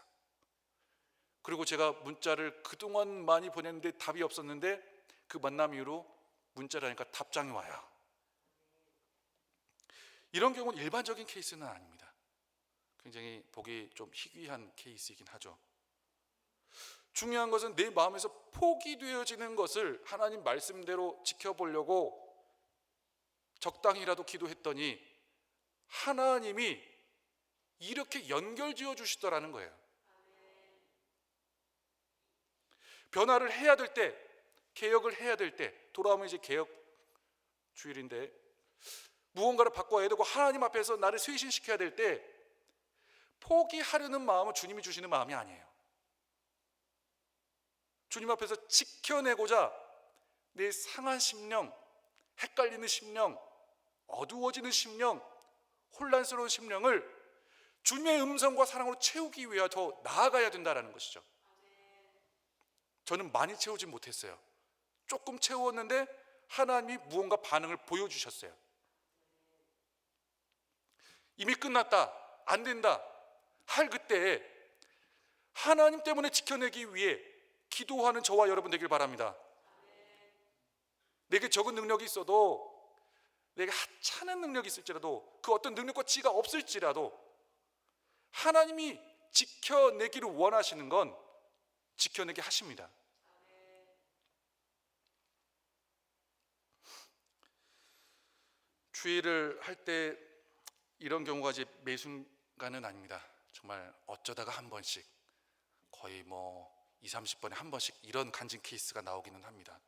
C: 그리고 제가 문자를 그동안 많이 보냈는데 답이 없었는데 그 만남 이후로 문자를 하니까 답장이 와요. 이런 경우는 일반적인 케이스는 아닙니다. 굉장히 보기 좀 희귀한 케이스이긴 하죠. 중요한 것은 내 마음에서 포기되어지는 것을 하나님 말씀대로 지켜보려고 적당히라도 기도했더니 하나님이 이렇게 연결지어 주시더라는 거예요. 변화를 해야 될 때, 개혁을 해야 될 때, 돌아오면 이제 개혁 주일인데 무언가를 바꿔야 되고 하나님 앞에서 나를 쇄신시켜야 될 때 포기하려는 마음은 주님이 주시는 마음이 아니에요. 주님 앞에서 지켜내고자 내 상한 심령, 헷갈리는 심령, 어두워지는 심령, 혼란스러운 심령을 주님의 음성과 사랑으로 채우기 위해 더 나아가야 된다는 것이죠. 저는 많이 채우지 못했어요. 조금 채웠는데 하나님이 무언가 반응을 보여주셨어요. 이미 끝났다, 안 된다 할 그때에 하나님 때문에 지켜내기 위해 기도하는 저와 여러분 되길 바랍니다. 내게 적은 능력이 있어도, 내게 하찮은 능력이 있을지라도, 그 어떤 능력과 지가 없을지라도 하나님이 지켜내기를 원하시는 건 지켜내게 하십니다. 주일을 할 때 이런 경우가 이제 매 순간은 아닙니다. 정말 어쩌다가 한 번씩, 거의 2, 30번에 한 번씩 이런 간증 케이스가 나오기는 합니다.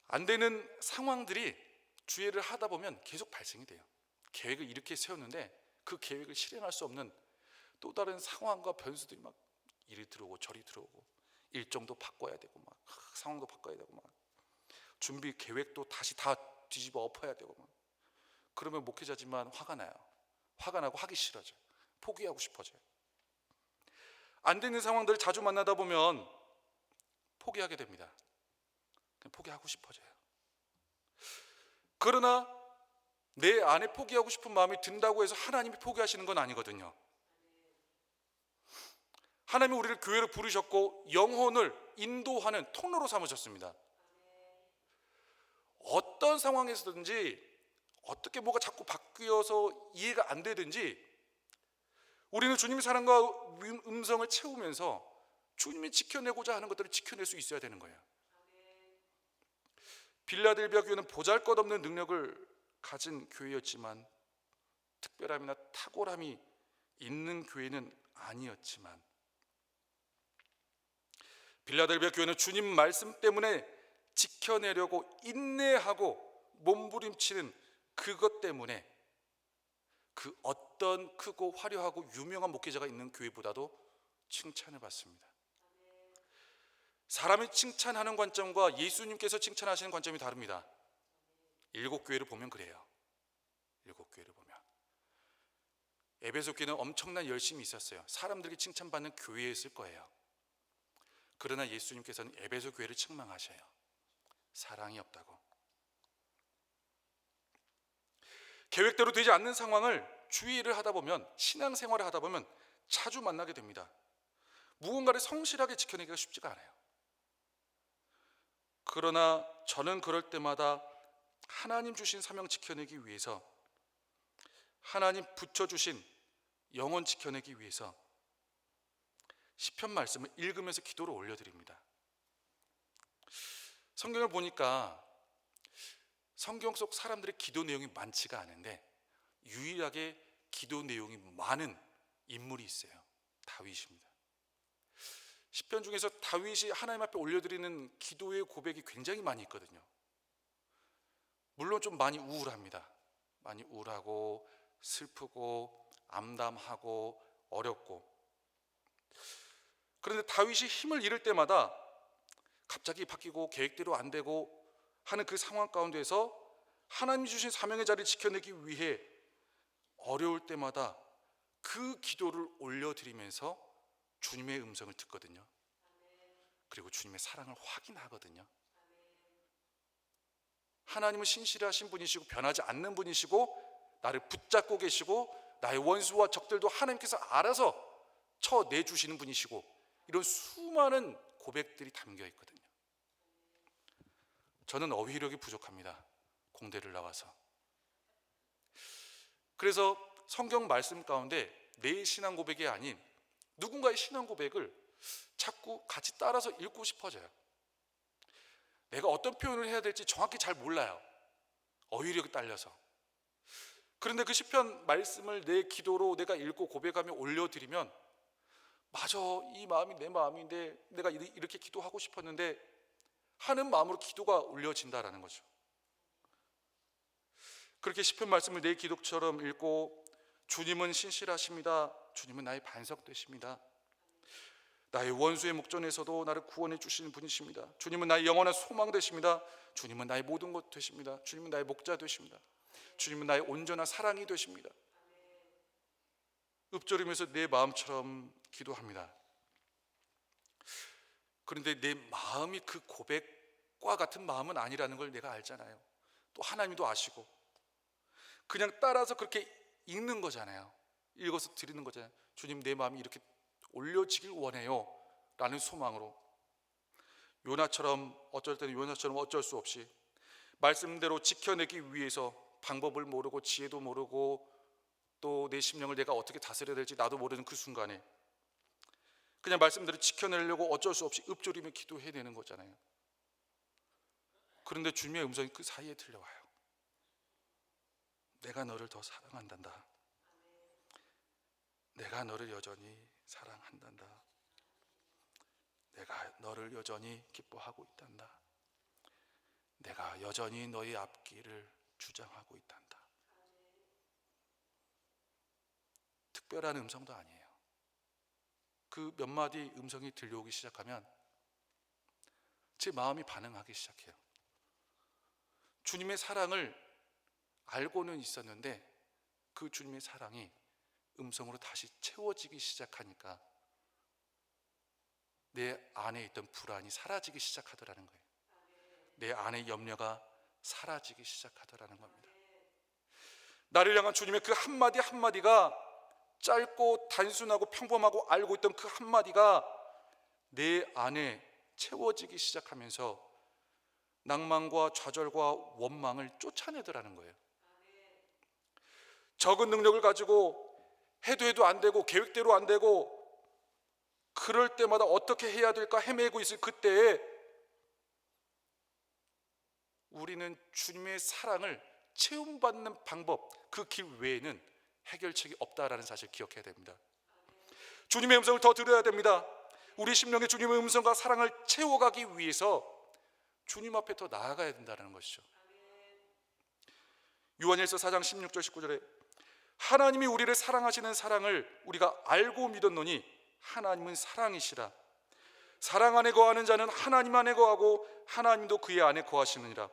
C: 안 되는 상황들이 주일을 하다 보면 계속 발생이 돼요. 계획을 이렇게 세웠는데 그 계획을 실행할 수 없는 또 다른 상황과 변수들이 막 이리 들어오고 저리 들어오고, 일정도 바꿔야 되고 막 상황도 바꿔야 되고 막 준비 계획도 다시 다 뒤집어 엎어야 되고 막. 그러면 목회자지만 화가 나요. 화가 나고 하기 싫어져요. 포기하고 싶어져요. 안 되는 상황들을 자주 만나다 보면 포기하게 됩니다. 그냥 포기하고 싶어져요. 그러나 내 안에 포기하고 싶은 마음이 든다고 해서 하나님이 포기하시는 건 아니거든요. 하나님이 우리를 교회로 부르셨고 영혼을 인도하는 통로로 삼으셨습니다. 어떤 상황에서든지 어떻게 뭐가 자꾸 바뀌어서 이해가 안 되든지 우리는 주님의 사랑과 음성을 채우면서 주님이 지켜내고자 하는 것들을 지켜낼 수 있어야 되는 거예요. 빌라델비아 교회는 보잘것없는 능력을 가진 교회였지만, 특별함이나 탁월함이 있는 교회는 아니었지만, 빌라델비아 교회는 주님 말씀 때문에 지켜내려고 인내하고 몸부림치는 그것 때문에 그 어떤 크고 화려하고 유명한 목회자가 있는 교회보다도 칭찬을 받습니다. 사람이 칭찬하는 관점과 예수님께서 칭찬하시는 관점이 다릅니다. 7교회를 보면 그래요. 7교회를 보면 에베소 교회는 엄청난 열심이 있었어요. 사람들에게 칭찬받는 교회였을 거예요. 그러나 예수님께서는 에베소 교회를 책망하셔요. 사랑이 없다고. 계획대로 되지 않는 상황을 주의를 하다 보면, 신앙생활을 하다 보면 자주 만나게 됩니다. 무언가를 성실하게 지켜내기가 쉽지가 않아요. 그러나 저는 그럴 때마다 하나님 주신 사명 지켜내기 위해서, 하나님 붙여주신 영혼 지켜내기 위해서 시편 말씀을 읽으면서 기도를 올려드립니다. 성경을 보니까 성경 속 사람들의 기도 내용이 많지가 않은데 유일하게 기도 내용이 많은 인물이 있어요. 다윗입니다. 시편 중에서 다윗이 하나님 앞에 올려드리는 기도의 고백이 굉장히 많이 있거든요. 물론 좀 많이 우울합니다. 많이 우울하고 슬프고 암담하고 어렵고. 그런데 다윗이 힘을 잃을 때마다 갑자기 바뀌고 계획대로 안 되고 하는 그 상황 가운데서 하나님이 주신 사명의 자리를 지켜내기 위해 어려울 때마다 그 기도를 올려드리면서 주님의 음성을 듣거든요. 그리고 주님의 사랑을 확인하거든요. 하나님은 신실하신 분이시고 변하지 않는 분이시고 나를 붙잡고 계시고 나의 원수와 적들도 하나님께서 알아서 쳐내주시는 분이시고, 이런 수많은 고백들이 담겨 있거든요. 저는 어휘력이 부족합니다. 공대를 나와서. 그래서 성경 말씀 가운데 내 신앙 고백이 아닌 누군가의 신앙 고백을 자꾸 같이 따라서 읽고 싶어져요. 내가 어떤 표현을 해야 될지 정확히 잘 몰라요. 어휘력이 딸려서. 그런데 그 시편 말씀을 내 기도로 내가 읽고 고백하며 올려드리면, 맞아, 이 마음이 내 마음인데 내가 이렇게 기도하고 싶었는데 하는 마음으로 기도가 올려진다라는 거죠. 그렇게 시편 말씀을 내 기도처럼 읽고, 주님은 신실하십니다. 주님은 나의 반석 되십니다. 나의 원수의 목전에서도 나를 구원해 주시는 분이십니다. 주님은 나의 영원한 소망 되십니다. 주님은 나의 모든 것 되십니다. 주님은 나의 목자 되십니다. 주님은 나의 온전한 사랑이 되십니다. 읊조리면서 내 마음처럼 기도합니다. 그런데 내 마음이 그 고백과 같은 마음은 아니라는 걸 내가 알잖아요. 또 하나님도 아시고, 그냥 따라서 그렇게 읽는 거잖아요. 읽어서 드리는 거잖아요. 주님, 내 마음이 이렇게 올려지길 원해요 라는 소망으로. 요나처럼 어쩔 때는 요나처럼 어쩔 수 없이 말씀대로 지켜내기 위해서 방법을 모르고 지혜도 모르고 또 내 심령을 내가 어떻게 다스려야 될지 나도 모르는 그 순간에 그냥 말씀대로 지켜내려고 어쩔 수 없이 읊조리며 기도해내는 거잖아요. 그런데 주님의 음성이 그 사이에 들려와요. 내가 너를 더 사랑한단다. 내가 너를 여전히 사랑한단다. 내가 너를 여전히 기뻐하고 있단다. 내가 여전히 너의 앞길을 주장하고 있단다. 특별한 음성도 아니에요. 그 몇 마디 음성이 들려오기 시작하면 제 마음이 반응하기 시작해요. 주님의 사랑을 알고는 있었는데 그 주님의 사랑이 음성으로 다시 채워지기 시작하니까 내 안에 있던 불안이 사라지기 시작하더라는 거예요. 내 안의 염려가 사라지기 시작하더라는 겁니다. 나를 향한 주님의 그 한마디 한마디가 짧고 단순하고 평범하고 알고 있던 그 한마디가 내 안에 채워지기 시작하면서 낭만과 좌절과 원망을 쫓아내더라는 거예요. 적은 능력을 가지고 해도 안 되고 계획대로 안 되고 그럴 때마다 어떻게 해야 될까 헤매고 있을 그때에 우리는 주님의 사랑을 체험받는 방법, 그 길 외에는 해결책이 없다라는 사실 기억해야 됩니다. 주님의 음성을 더 들어야 됩니다. 우리 심령에 주님의 음성과 사랑을 채워가기 위해서 주님 앞에 더 나아가야 된다는 것이죠. 요한일서 4장 16절 19절에 하나님이 우리를 사랑하시는 사랑을 우리가 알고 믿었노니 하나님은 사랑이시라. 사랑 안에 거하는 자는 하나님 안에 거하고 하나님도 그의 안에 거하시느니라.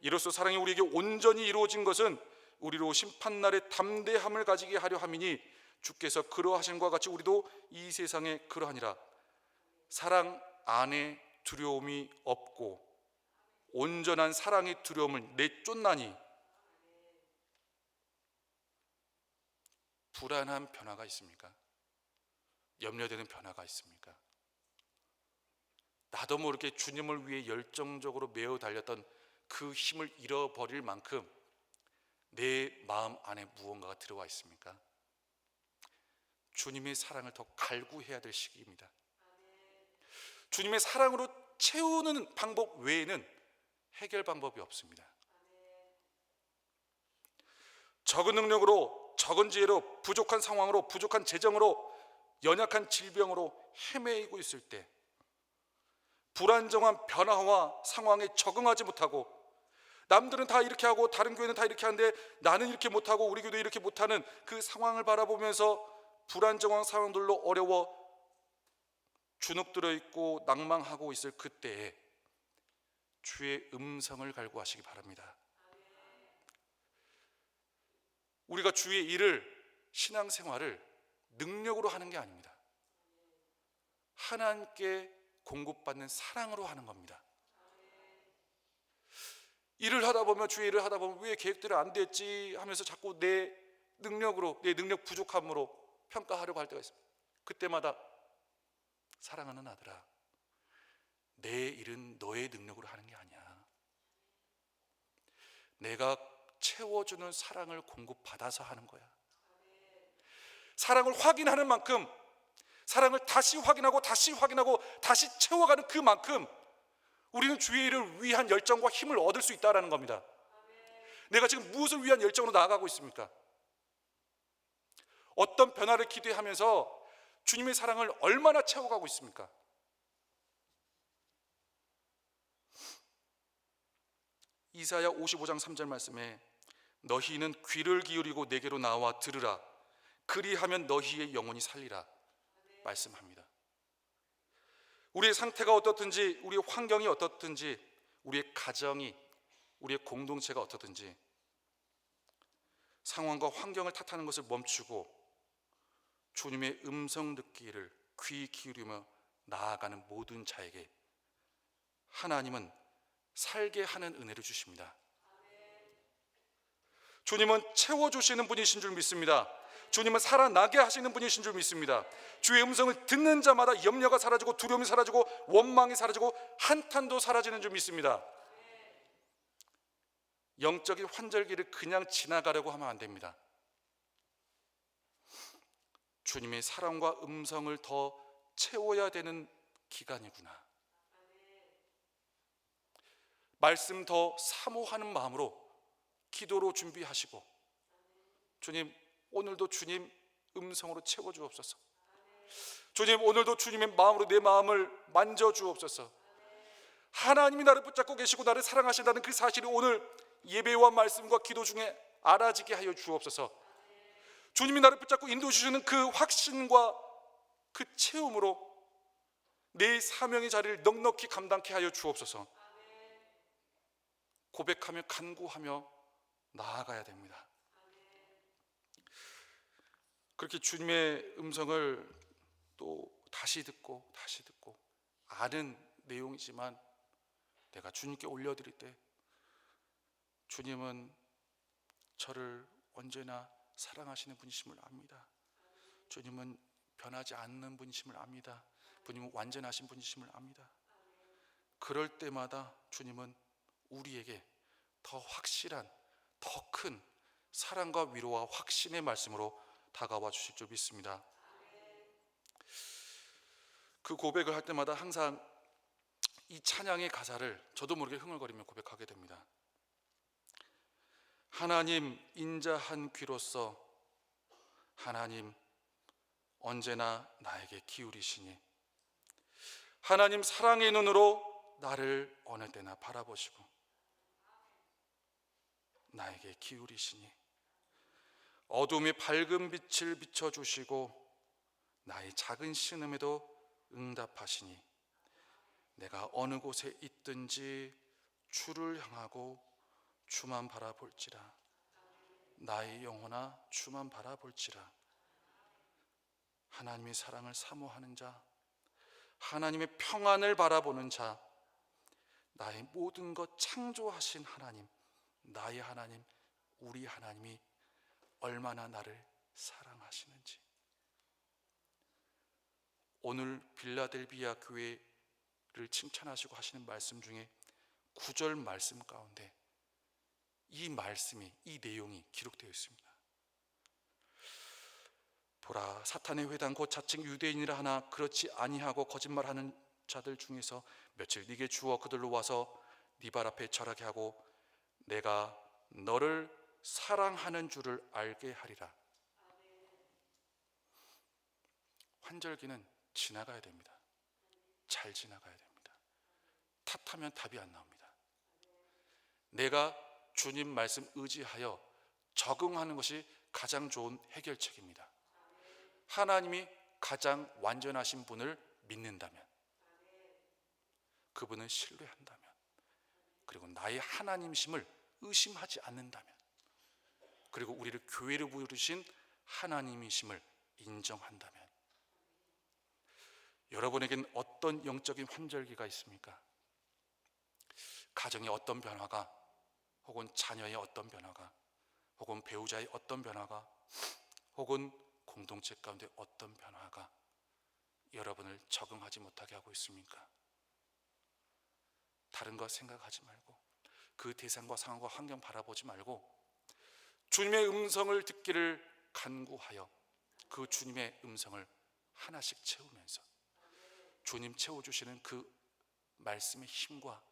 C: 이로써 사랑이 우리에게 온전히 이루어진 것은 우리로 심판날의 담대함을 가지게 하려 함이니 주께서 그러하신과 같이 우리도 이 세상에 그러하니라. 사랑 안에 두려움이 없고 온전한 사랑의 두려움을 내쫓나니 불안한 변화가 있습니까? 염려되는 변화가 있습니까? 나도 모르게 주님을 위해 열정적으로 매어 달렸던 그 힘을 잃어버릴 만큼 내 마음 안에 무언가가 들어와 있습니까? 주님의 사랑을 더 갈구해야 될 시기입니다. 주님의 사랑으로 채우는 방법 외에는 해결 방법이 없습니다. 적은 능력으로, 적은 지혜로, 부족한 상황으로, 부족한 재정으로, 연약한 질병으로 헤매이고 있을 때 불안정한 변화와 상황에 적응하지 못하고 남들은 다 이렇게 하고 다른 교회는 다 이렇게 하는데 나는 이렇게 못하고 우리 교회도 이렇게 못하는 그 상황을 바라보면서 불안정한 상황들로 어려워 주눅들어 있고 낭망하고 있을 그때에 주의 음성을 갈구하시기 바랍니다. 우리가 주의 일을, 신앙생활을 능력으로 하는 게 아닙니다. 하나님께 공급받는 사랑으로 하는 겁니다. 일을 하다 보면, 주의 일을 하다 보면 왜 계획대로 안 됐지 하면서 자꾸 내 능력으로, 내 능력 부족함으로 평가하려고 할 때가 있습니다. 그때마다 사랑하는 아들아, 내 일은 너의 능력으로 하는 게 아니야. 내가 채워주는 사랑을 공급받아서 하는 거야. 사랑을 확인하는 만큼, 사랑을 다시 확인하고 다시 확인하고 다시 채워가는 그만큼 우리는 주의 일을 위한 열정과 힘을 얻을 수 있다는 겁니다. 내가 지금 무엇을 위한 열정으로 나아가고 있습니까? 어떤 변화를 기대하면서 주님의 사랑을 얼마나 채워가고 있습니까? 이사야 55장 3절 말씀에 너희는 귀를 기울이고 내게로 나와 들으라. 그리하면 너희의 영혼이 살리라 말씀합니다. 우리의 상태가 어떻든지, 우리의 환경이 어떻든지, 우리의 가정이, 우리의 공동체가 어떻든지 상황과 환경을 탓하는 것을 멈추고 주님의 음성 듣기를 귀 기울이며 나아가는 모든 자에게 하나님은 살게 하는 은혜를 주십니다. 주님은 채워주시는 분이신 줄 믿습니다. 주님은 살아나게 하시는 분이신 줄 믿습니다. 주의 음성을 듣는 자마다 염려가 사라지고 두려움이 사라지고 원망이 사라지고 한탄도 사라지는 줄 믿습니다. 영적인 환절기를 그냥 지나가려고 하면 안 됩니다. 주님의 사랑과 음성을 더 채워야 되는 기간이구나. 말씀 더 사모하는 마음으로 기도로 준비하시고 주님, 오늘도 주님 음성으로 채워주옵소서. 주님, 오늘도 주님의 마음으로 내 마음을 만져주옵소서. 하나님이 나를 붙잡고 계시고 나를 사랑하신다는 그 사실이 오늘 예배와 말씀과 기도 중에 알아지게 하여 주옵소서. 주님이 나를 붙잡고 인도해 주시는 그 확신과 그 체험으로 내 사명의 자리를 넉넉히 감당케 하여 주옵소서. 고백하며 간구하며 나아가야 됩니다. 그렇게 주님의 음성을 또 다시 듣고 아는 내용이지만 내가 주님께 올려드릴 때 주님은 저를 언제나 사랑하시는 분이심을 압니다. 주님은 변하지 않는 분이심을 압니다. 주님은 완전하신 분이심을 압니다. 그럴 때마다 주님은 우리에게 더 확실한, 더 큰 사랑과 위로와 확신의 말씀으로 다가와 주실 줄 믿습니다. 그 고백을 할 때마다 항상 이 찬양의 가사를 저도 모르게 흥얼거리며 고백하게 됩니다. 하나님 인자한 귀로서 하나님 언제나 나에게 기울이시니, 하나님 사랑의 눈으로 나를 어느 때나 바라보시고 나에게 기울이시니, 어둠의 밝은 빛을 비춰주시고 나의 작은 신음에도 응답하시니, 내가 어느 곳에 있든지 주를 향하고 주만 바라볼지라. 나의 영혼아 주만 바라볼지라. 하나님의 사랑을 사모하는 자, 하나님의 평안을 바라보는 자, 나의 모든 것 창조하신 하나님, 나의 하나님, 우리 하나님이 얼마나 나를 사랑하시는지. 오늘 빌라델비아 교회를 칭찬하시고 하시는 말씀 중에 9절 말씀 가운데 이 말씀이, 이 내용이 기록되어 있습니다. 보라, 사탄의 회당 곧 자칭 유대인이라 하나 그렇지 아니하고 거짓말하는 자들 중에서 며칠 네게 주어 그들로 와서 네 발 앞에 절하게 하고 내가 너를 사랑하는 줄을 알게 하리라. 환절기는 지나가야 됩니다. 잘 지나가야 됩니다. 탓하면 답이 안 나옵니다. 내가 주님 말씀 의지하여 적응하는 것이 가장 좋은 해결책입니다. 하나님이 가장 완전하신 분을 믿는다면, 그분을 신뢰한다면, 그리고 나의 하나님심을 의심하지 않는다면, 그리고 우리를 교회로 부르신 하나님이심을 인정한다면, 여러분에겐 어떤 영적인 환절기가 있습니까? 가정의 어떤 변화가, 혹은 자녀의 어떤 변화가, 혹은 배우자의 어떤 변화가, 혹은 공동체 가운데 어떤 변화가 여러분을 적응하지 못하게 하고 있습니까? 다른 것 생각하지 말고, 그 대상과 상황과 환경 바라보지 말고 주님의 음성을 듣기를 간구하여 그 주님의 음성을 하나씩 채우면서 주님 채워주시는 그 말씀의 힘과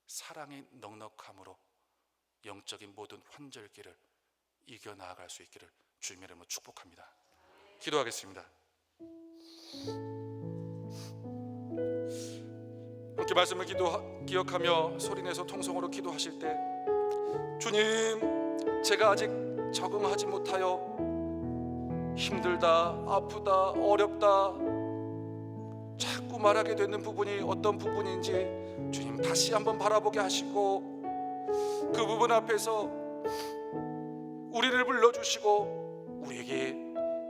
C: 사랑의 넉넉함으로 영적인 모든 환절기를 이겨나아갈 수 있기를 주님의 이름으로 축복합니다. 기도하겠습니다. 함께 말씀을 기억하며 소리내서 통성으로 기도하실 때, 주님, 제가 아직 적응하지 못하여 힘들다, 아프다, 어렵다 자꾸 말하게 되는 부분이 어떤 부분인지 주님 다시 한번 바라보게 하시고, 그 부분 앞에서 우리를 불러주시고 우리에게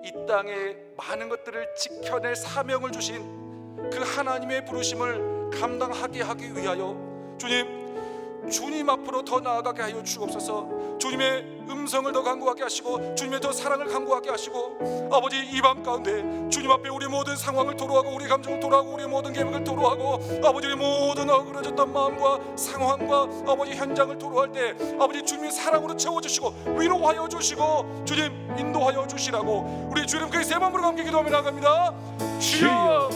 C: 이 땅에 많은 것들을 지켜낼 사명을 주신 그 하나님의 부르심을 감당하게 하기 위하여 주님 앞으로 더 나아가게 하여 주옵소서. 주님의 음성을 더 간구하게 하시고 주님의 더 사랑을 간구하게 하시고, 아버지, 이 밤 가운데 주님 앞에 우리 모든 상황을 토로하고 우리 감정을 토로하고 우리 모든 계획을 토로하고 아버지, 우리 모든 어그러졌던 마음과 상황과 아버지 현장을 토로할 때 아버지, 주님의 사랑으로 채워주시고 위로하여 주시고 주님 인도하여 주시라고 우리 주님 그 세 마음으로 함께 기도하며 나갑니다. 주여,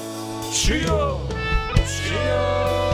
C: 주여, 주여.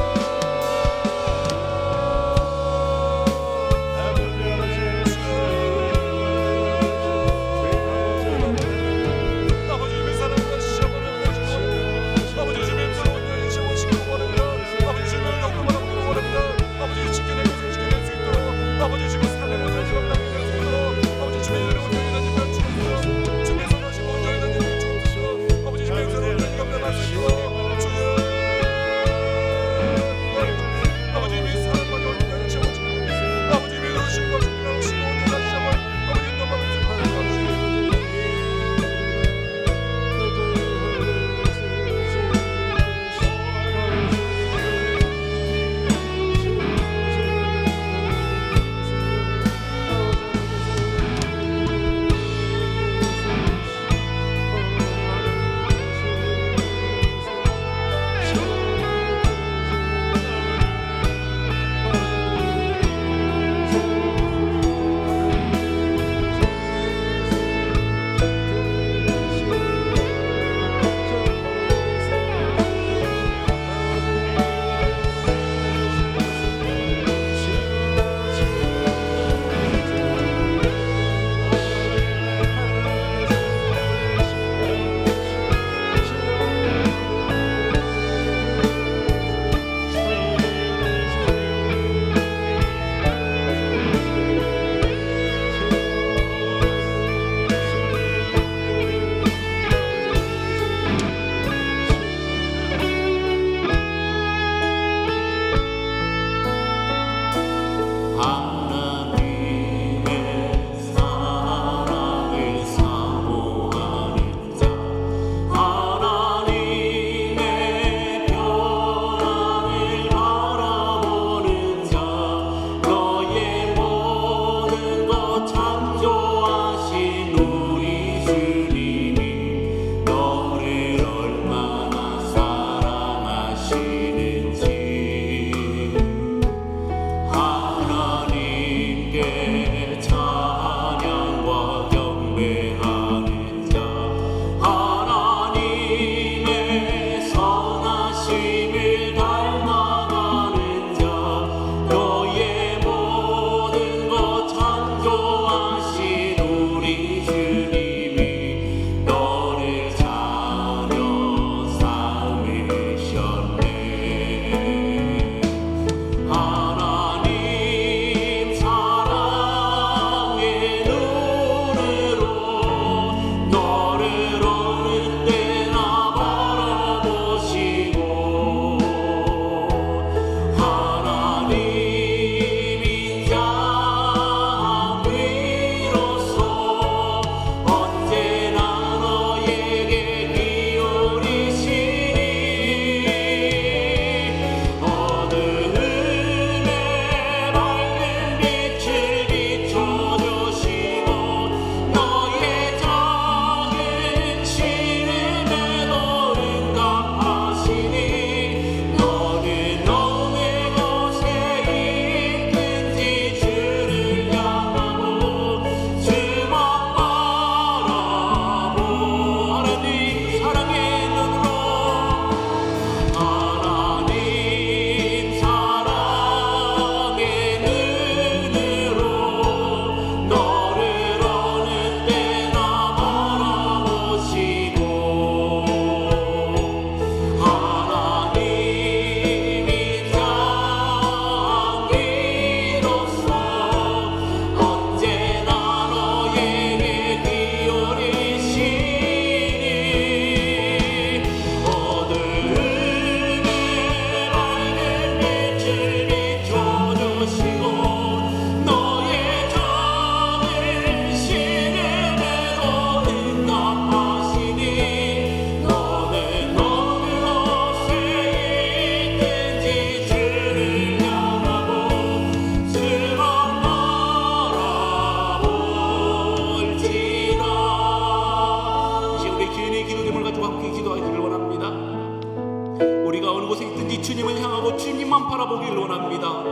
A: 오직 주님을 향하고 주님만 바라보길 원합니다.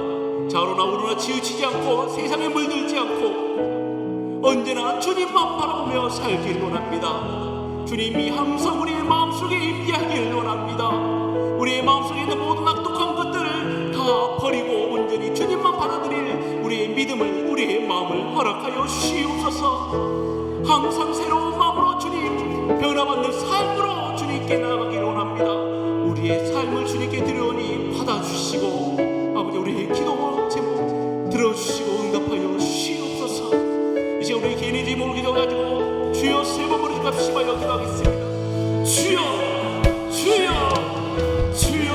A: 좌로나 우로나 치우치지 않고 세상에 물들지 않고 언제나 주님만 바라보며 살길 원합니다. 주님이 항상 우리의 마음속에 임재하길 원합니다. 우리의 마음속에 있는 모든 악독한 것들을 다 버리고 온전히 주님만 받아들일 우리의 믿음을, 우리의 마음을 허락하여 주시옵소서. 항상 새로운 마음으로 주님, 변화받는 삶으로 주님께 나아가길 원합니다. 우리의 삶을 주님께 드려오니 받아주시고 아버지 우리의 기도 제목 들어주시고 응답하여 주시옵소서. 이제 우리 개인의 제목을 기도가지고 주여 세 번 부르짖고 합심하여 기도하겠습니다. 주여 주여 주여.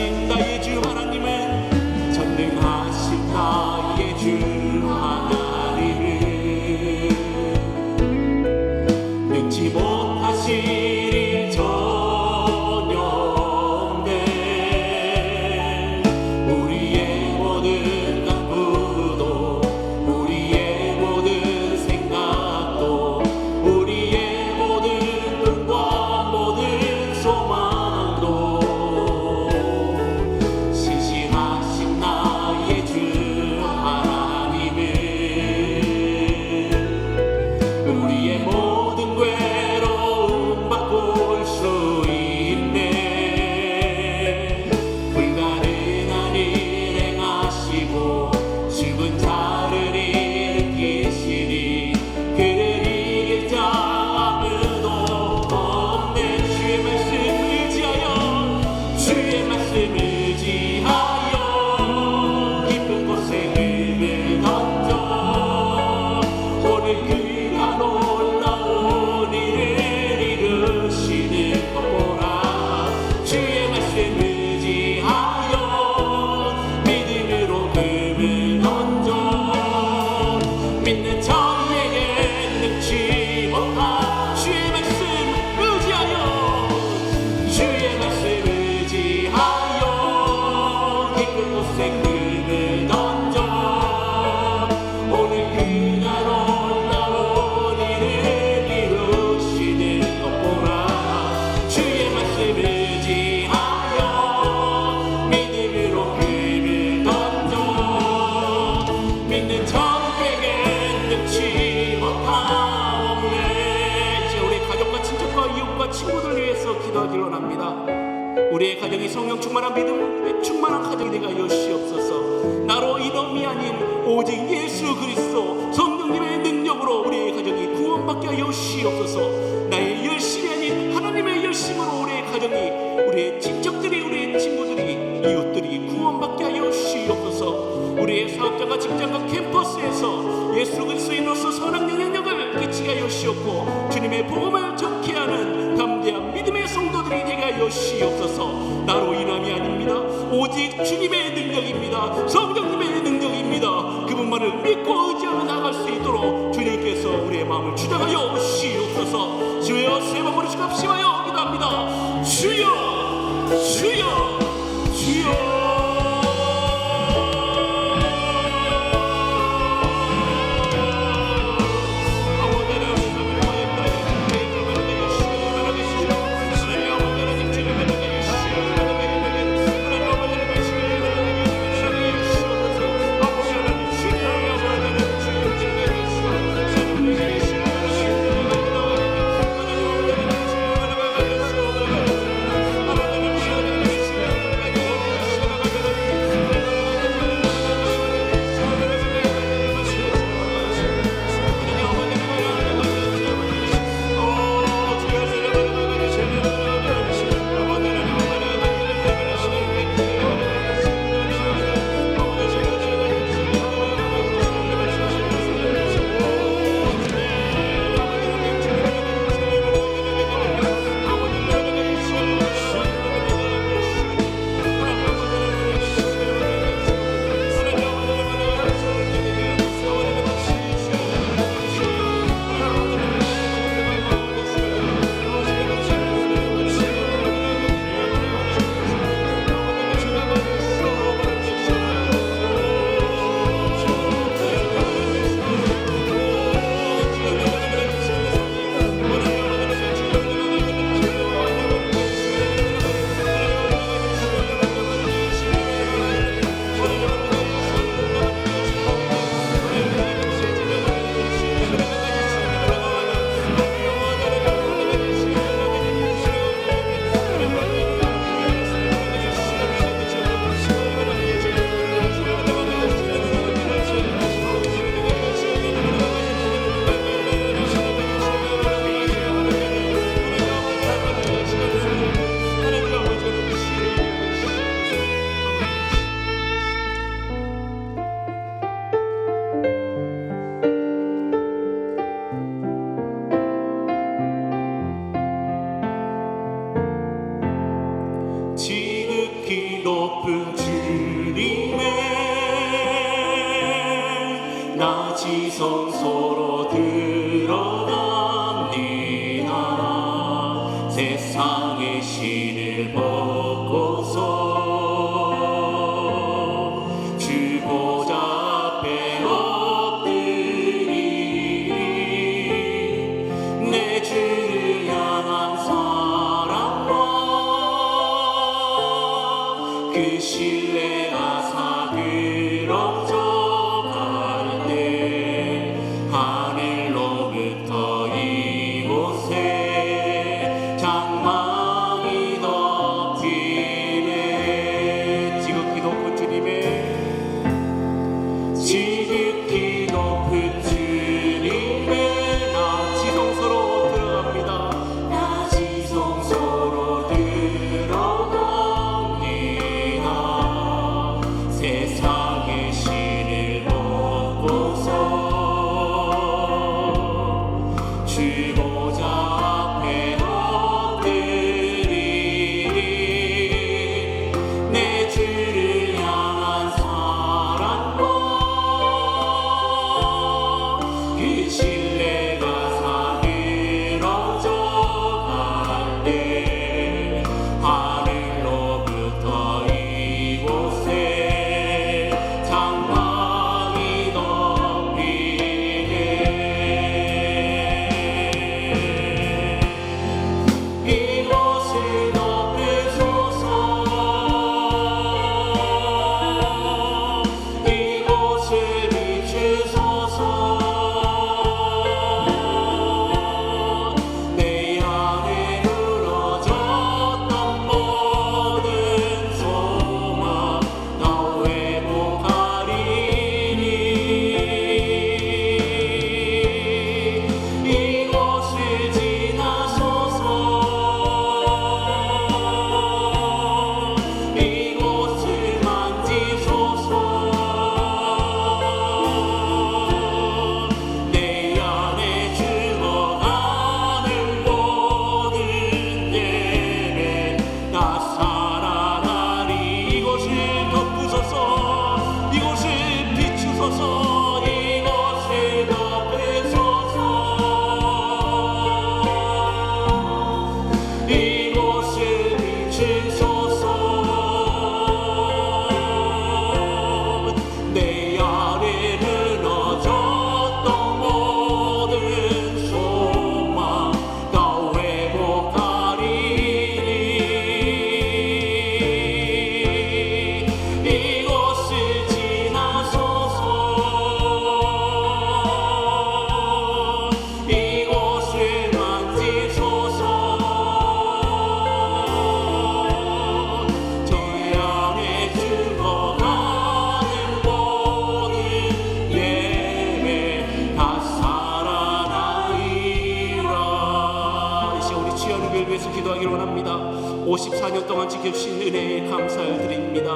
A: 전능하신 나의 주 하나님은 전능하신 나의 주 하나님은 능치 못하실 일 전혀 없네. 우리의 모든 간구도 우리의 모든 생각도 우리의 모든 꿈과 모든 소망도 신실하신 나의 주 하나님은 우리의 모든 괴로움 바꿀 수 있네. 불가능한 일 행하시고 죽은 자를 일으키시니 그를 이길 자 아무도 없네. 주의 말씀 의지하여 주의 말씀 의지하여 깊은 곳에 금을 던져 오늘 그가 놀라운 일을 이루시는 것 보라. 주의 말씀 의지하여 믿음으로 금을 던져 믿는 자에게 능치 못한 주의 말씀 의지하여 주의 말씀 의지하여 깊은 곳에 금을 던져 오늘 그가 놀라운 일을 이루시는 것 보라. 주의 말씀 의지하여 믿음으로 금을 던져 믿는 자에게 능치 못하옵네. 이제 우리 가족과 친척과 이웃과 친구들 위해서 기도하기로 합니다. 우리의 가정이 성령 충만한 믿음 충만한 가정이 되게 하여 주시옵소서. 나로 이름이 아닌 오직 예수 그리스도 성령님의 능력으로 우리의 가정이 구원받게 하여 주시옵소서. 나의 열심이 아닌 하나님의 열심으로 우리의 가정이 우리의 친척들이 우리의 친구들이 이웃들이 구원받게 하여 주시옵소서. 우리의 사업장과 직장과 캠퍼스에서 예수 그리스도인으로서 선한 영향력을 끼치게 하여 주시옵고 주님의 복음을 전케 하는 담대한 믿음의 성도들이 되게 하여 주시옵소서. 나로 인함이 아닙니다. 오직 주님의 능력입니다. 성령님의 능력입니다. 그분만을 믿고 의지하며 나아갈 수 있도록 주님께서 우리의 마음을 주장하여 주시옵소서. 주여 세 번 부르시고 합심하여 기도합니다. 주여 주여 주여. 높은 주님의 낮이 성소로 들어갑니다. 세상의 신을 벗고서 주 보좌 앞에 엎드리니 내 주를 향한 사랑과 그 신뢰가 사그러져 갈 때 하늘로부터 이곳에 장막이 덮이네. 지극히 높은 주님의 지극히 높은 주님의 낮이 성소로 들어갑니다. 낮이 성소로 들어갑니다. 세상의 신을 벗고서 주 보좌 앞에 엎드리니 내 주를 향한 사랑과 그 신뢰가 사그러져 갈 때 하늘로부터 이곳에 장막이 덮이네. 이곳을 덮으소서. 이곳을 비추소서. 내 안에 무너졌던 모든 소망 다 회복하리니 이곳을 지나소서. 이곳을 만지소서. 내 안에 죽어가는 모든 예배 다 살아나리. 이곳을 덮으소서. 이곳을 비추소서. 이곳을 덮으소서. 이곳을 비추소서. 내 안에 무너졌던 모든 소망 다 회복하리니 이곳을 지나소서. 이곳을 만지소서. 저의 안에 죽어가는 모든 예배 다 살아나리라. 이 시간 우리 취하는 교회를 위해서 기도하기를 원합니다. 54년 동안 지켜주신 은혜에 감사를 드립니다.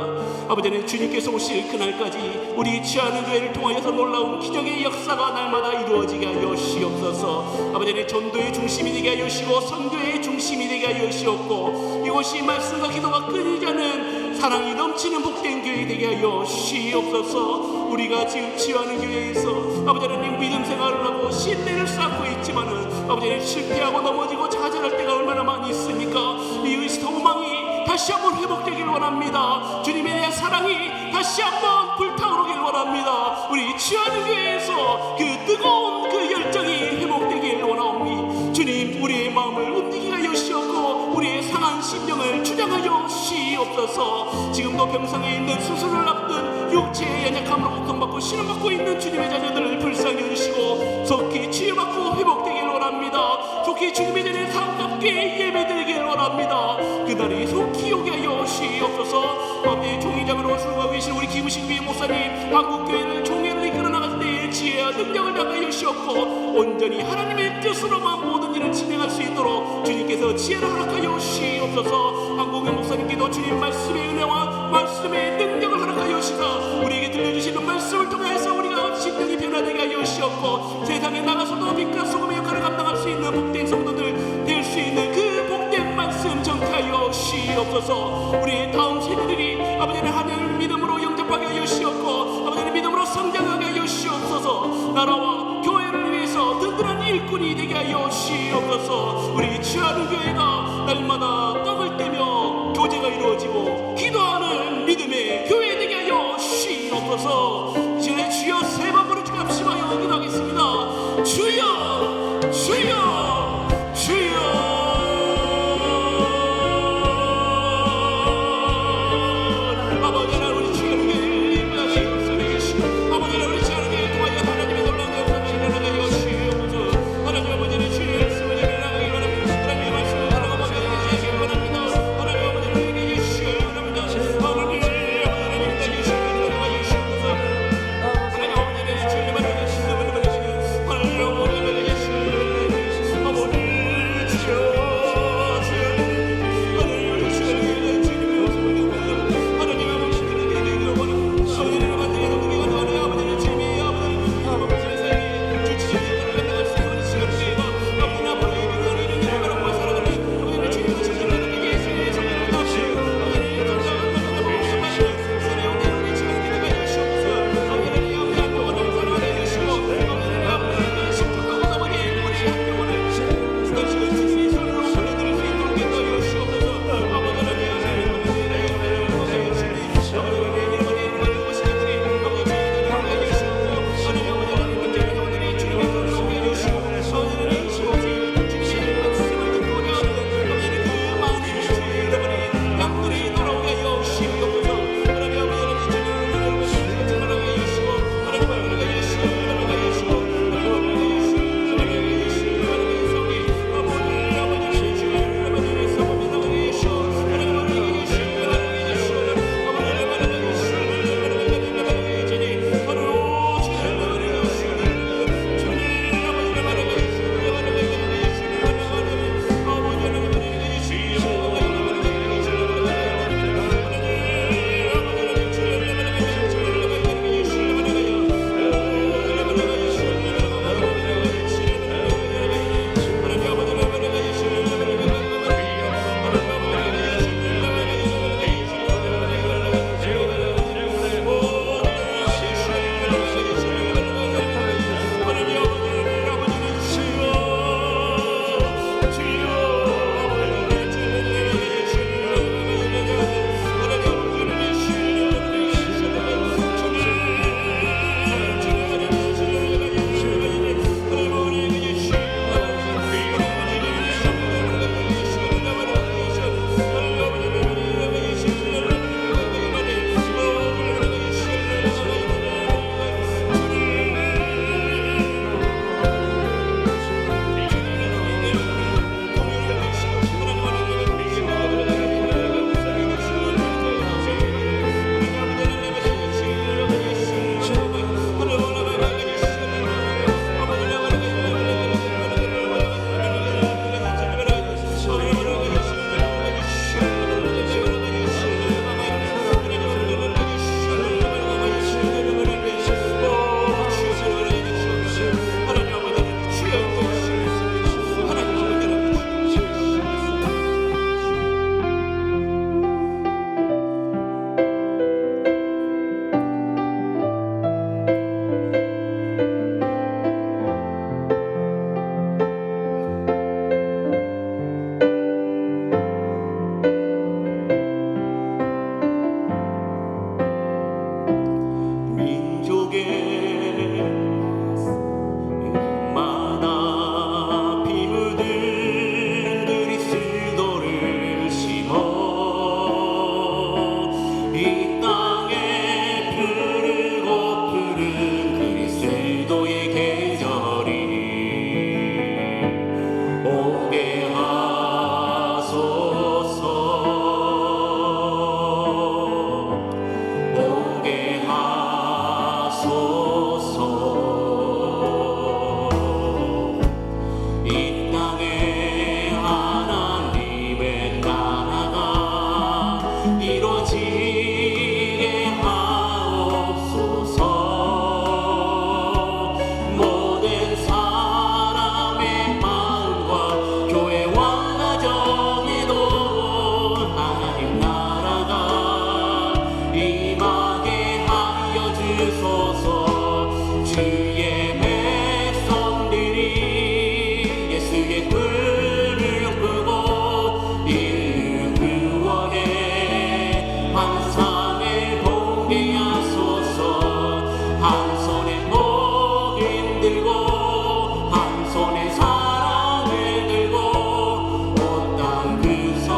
A: 아버지 하나님, 주님께서 오실 그날까지 우리 취하는 교회를 통하여서 놀라운 기적의 역사가 날마다 이루어지게 하여 시옵소서. 아버지 하나님, 전도의 중심이 되게 하여 시고 선교의 중심이 되게 하여 시옵고 이곳이 말씀과 기도가 끊이지 않는 사랑이 넘치는 복된 교회 되게 하여 시옵소서. 우리가 지금 치유하는 교회에서 아버지 하나님 믿음 생활을 하고 신뢰를 쌓고 있지만은 아버지 하나님 실패하고 넘어지고 좌절할 때가 얼마나 많이 있습니까? 이 소망이 다시 한번 회복되길 원합니다. 주님에 대한 사랑이 다시 한번 불타오르길 원합니다. 우리 치유하는 교회에서 그 뜨거운 그 열정이 회복되길 원하오니 주님, 우리의 마음을 움직이게 하여 시옵고 우리의 상한 심령을 주장하여 시옵소서. 지금도 병상에 있는 수술을 앞둔 육체의 연약함으로 고통받고 신음받고 있는 주님의 자녀들을 불쌍히 여기시고 속히 치유받고 회복되길 원합니다. 속히 주님의 전에 사랑답게 예배드리길 원합니다. 그날이 속히 오게 하여 시옵소서. 아버지, 종이장으로 수고하고 계신 우리 김우식 위 목사님, 한국교회를 종회를 이끌어 나갈 때의 지혜와 능력을 나가여 시옵고 온전히 하나님의 뜻으로만 모든 일을 진행할 수 있도록 주님께서 지혜를 허락하여 시옵소서. 한국의 목사님께도 주님 말씀의 은혜와 말씀의 능력을 허락하여 시사 우리에게 들려주시는 말씀을 통해서 우리가 심령이 변화되게 하여 시옵고 세상에 나가서도 빛과 소금의 역할을 감당할 수 있는 복된 성도들 될 수 있는 그 복된 말씀 전케하여 시옵소서. 우리의 다음 세대들이 아버지는 하나님을 믿음으로 영접하게 하여 주시옵고 아버지는 믿음으로 성장하게 하여 주시옵소서. 나라와 교회를 위해서 든든한 일꾼이 되게 하여 주시옵소서. 우리 취하는 교회가 날마다 떡을 떼며 교제가 이루어지고 기도하는 믿음의 교회 되게 하여 주시옵소서. 이제 주여 세 번 부르짖고 합심하여 기도하겠습니다. 주여 주여 주여. 아버지 하나님 우리 취하는 교회를 인도하시옵소서. 아버지 하나님 우리 취하는 교회를 통하여 하나님의 놀라운 역사를 실현하게 하여 주시옵소서. 하나님 아버지는 주의 말씀을 나가기 바랍니다. 하나님의 말씀을 나가게 하시기 바랍니다. 임하게 하여 주소서. 주의 백성들이 예수의 뿔을 끄고 인류 구원의 환상을 보게 하소서. 한 손에 복음 들고 한 손에 사랑을 들고 온 땅 구석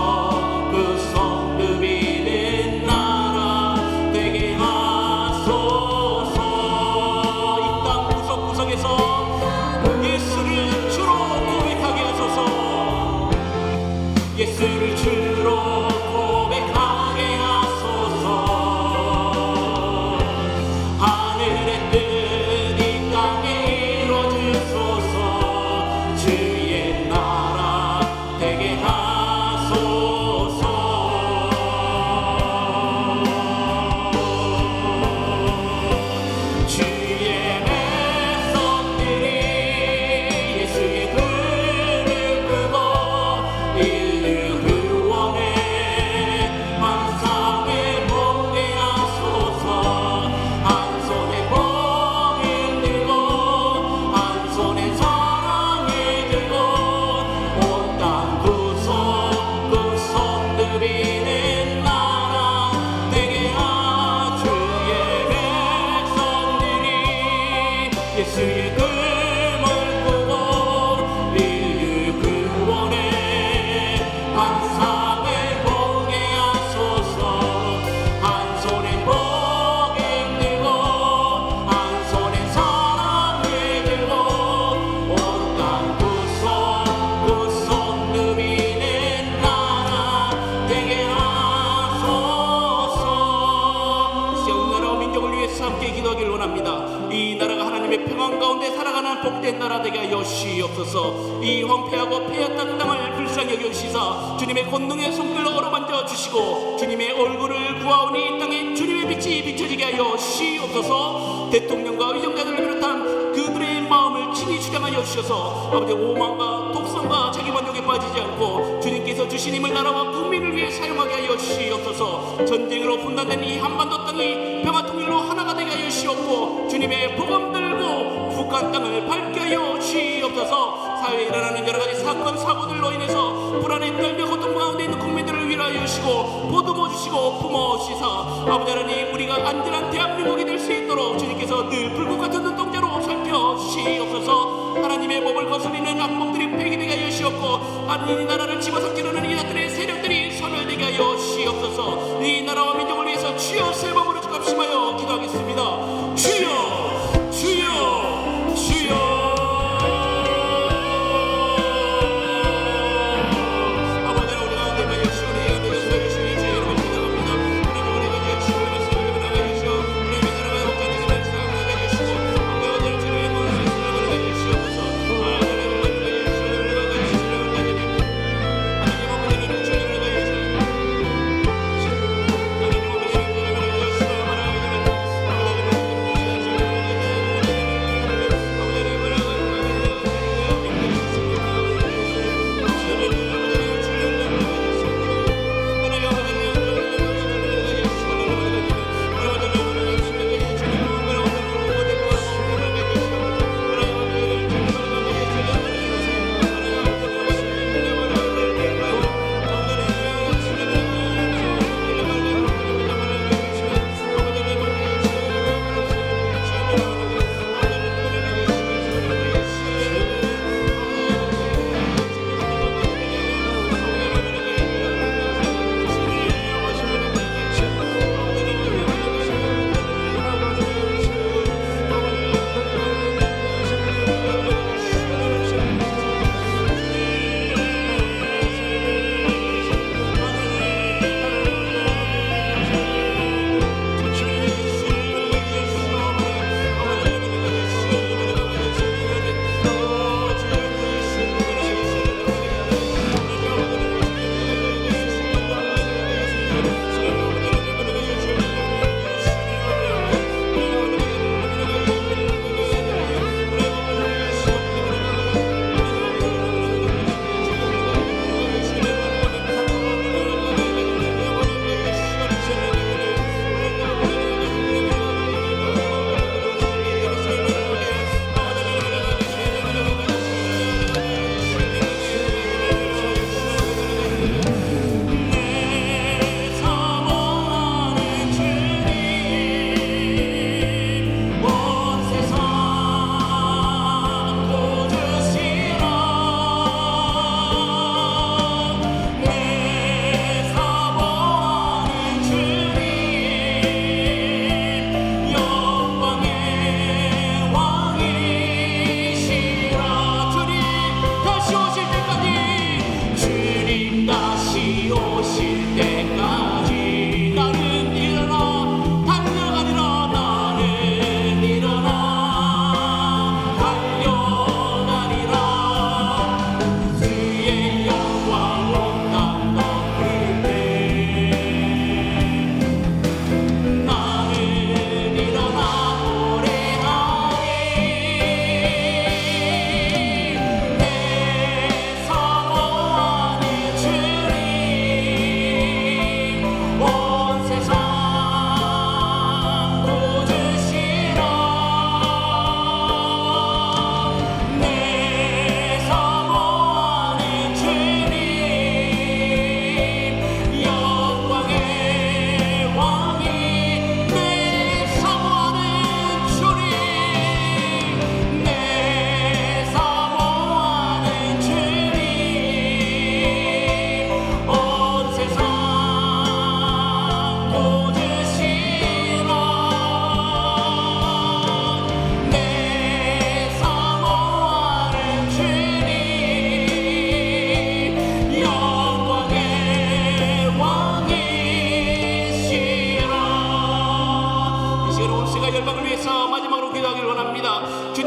A: 누비는 나라 되게 하소서. 이 땅 구석구석에서 예수를 주로 고백하게 하소서. 예수를 주로 고백하게 하소서. 하늘의 뜻 이 땅에 이루어지소서. 주의 나라 되게 하소서. 주의 백성들이 예수의 뿔을 끄고 인류 구원의 환상을 보게 하소서. 한 손에 복음 들고 한 손에 사랑을 들고 온 땅 구석 누비는 나라 되게 하. 주의 백성들이 예수의 꿈을 꾸고 인류 구원의 환상을 보게 하소서. 한 손에 복음 들고 한 손에 사랑을 들고 온 땅 구석 누비는 나라 되게 하소서. 시온 나라와 민족을 위해서 함께 기도하기를 원합니다. 이 나라가 하나님의 평안 가운데 살아가는 복된 나라 되게 하여 주시옵소서. 이 황폐하고 폐였던 땅을 불쌍히 여기시사 주님의 권능의 손길로 어루만져 주시고 주님의 얼굴을 구하오니 이 땅에 주님의 빛이 비춰지게 하여 주시옵소서. 대통령과 의정자들을 비롯한 그들의 마음을 친히 주장하여 주셔서 아버지 오만과 독선과 자기 만족에 빠지지 않고 주님께서 주신 힘을 나라와 국민을 위해 사용하게 하여 주시옵소서. 전쟁으로 분단된 이 한반도 땅이 평화 통일로 하나가 되게 하여 주시옵고 주님의 복음 들고 북한 땅을 밝게 하여 주시옵소서. 사회에 일어나는 여러 가지 사건 사고들로 인해서 불안에 떨며 고통 가운데 있는 국민들을 위로하여 주시고 보듬어 주시고 품어 주시사 아버지 하나님 우리가 안전한 대한민국이 될 수 있도록 주님께서 늘 불꽃 같은 눈동자로 살펴주시옵소서. 하나님의 법을 거스리는 악몽들이 폐기되게 하여 주시옵고 하나님 이 나라를 집어삼키려는 이들의 세력들이 소멸되게 하여 주시옵소서. 이 나라와 민족을 위해서 주여 세 번으로 합심하여 기도하겠습니다. 주여 주여 주여. 아버지 하나님 우리 가운데 임하여 주시고 우리 가운데 역사하시니 주의 이름을 기도합니다. 하나님 우리 가운데 주시고 말씀을 변화하여 주시고 하나님의 나라가 복장되게 말씀하게 해주시고 아버지 주님의 권세를 변화하게 해주시옵소서. 하나님 우리 가운데 주시고 우리 가운데 주시고 하나님 아버지 주님을 가해 주시고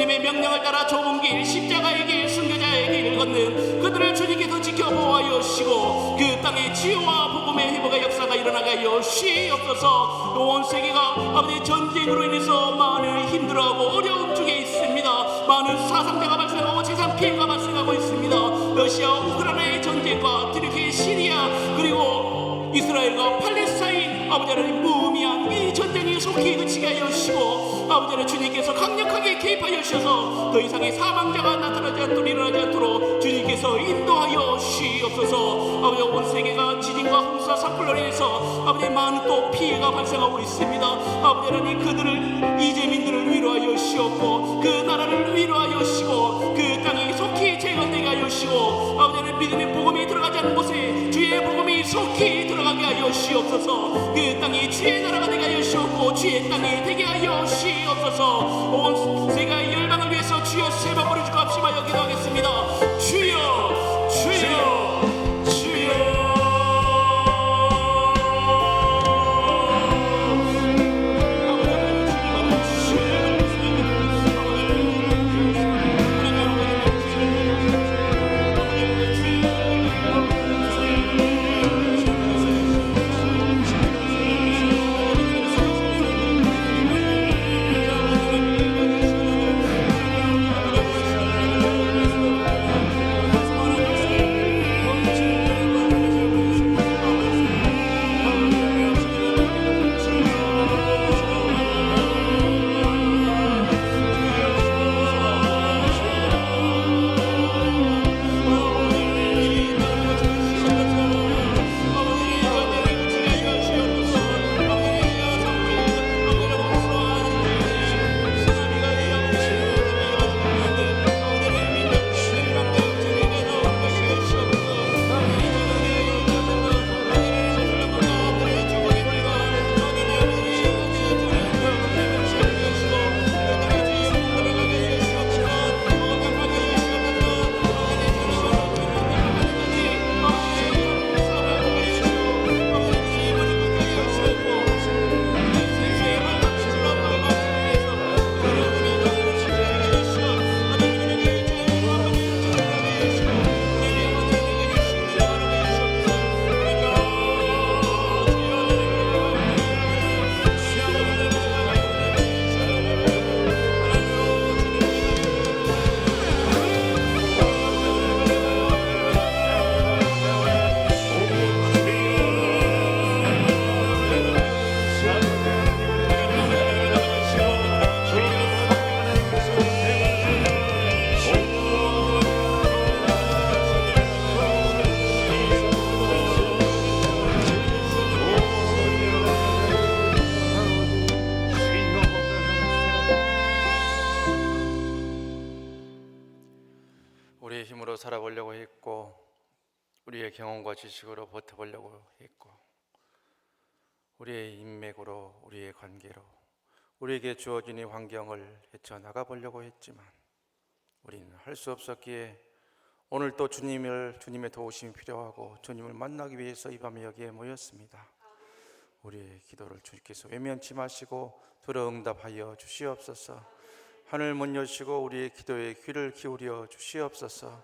A: 주님의 명령을 따라 좁은 길 십자가의 길 순교자의 길을 걷는 그들을 주님께서 지켜보아 주시고 그 땅에 치유와 복음의 회복의 역사가 일어나게 하여 주시옵소서. 온 세계가 아버지 전쟁으로 인해서 많은 힘들어하고 어려움 중에 있습니다. 많은 사상자가 발생하고 재산 피해가 발생하고 있습니다. 러시아 우크라이나의 전쟁과 트르키 시리아 그리고 이스라엘과 팔레스타인 아버지 하나님 무의미한 이 전쟁이 속히 그치게 하여 주시고 아버지 하나님 주님께서 강력하게 개입하여 주셔서 더 이상의 사망자가 나타나지 않도록 일어나지 않도록 주님께서 인도하여 주시옵소서. 아버지 온 세계가 지진과 홍수와 산불로 인해서 아버지 많은 또 피해가 발생하고 있습니다. 아버지 하나님 그들을 이재민들을 위로하여 주시옵고 그 나라를 위로하여 주시고 그 땅이 속히 재건되게 하여 주시고 아버지 하나님 믿음의 복음이 들어가지 않는 곳에 주의 복음이 속히 들어가게 하여 주시옵소서. 그 땅이 주의 나라가 되게 하여 주시옵고 주의 땅이 되게 하여 주시옵소서. 온 세계의 열방을 위해서 주여 세 번 부르짖고 합심하여 기도하겠습니다. 주여 주여 주여.
D: 우리의 힘으로 살아보려고 했고 우리의 경험과 지식으로 버텨보려고 했고 우리의 인맥으로 우리의 관계로 우리에게 주어진 이 환경을 헤쳐나가 보려고 했지만 우리는 할 수 없었기에 오늘 또 주님의 도우심이 필요하고 주님을 만나기 위해서 이 밤에 여기에 모였습니다. 우리의 기도를 주님께서 외면치 마시고 들어 응답하여 주시옵소서. 하늘 문 여시고 우리의 기도에 귀를 기울여 주시옵소서.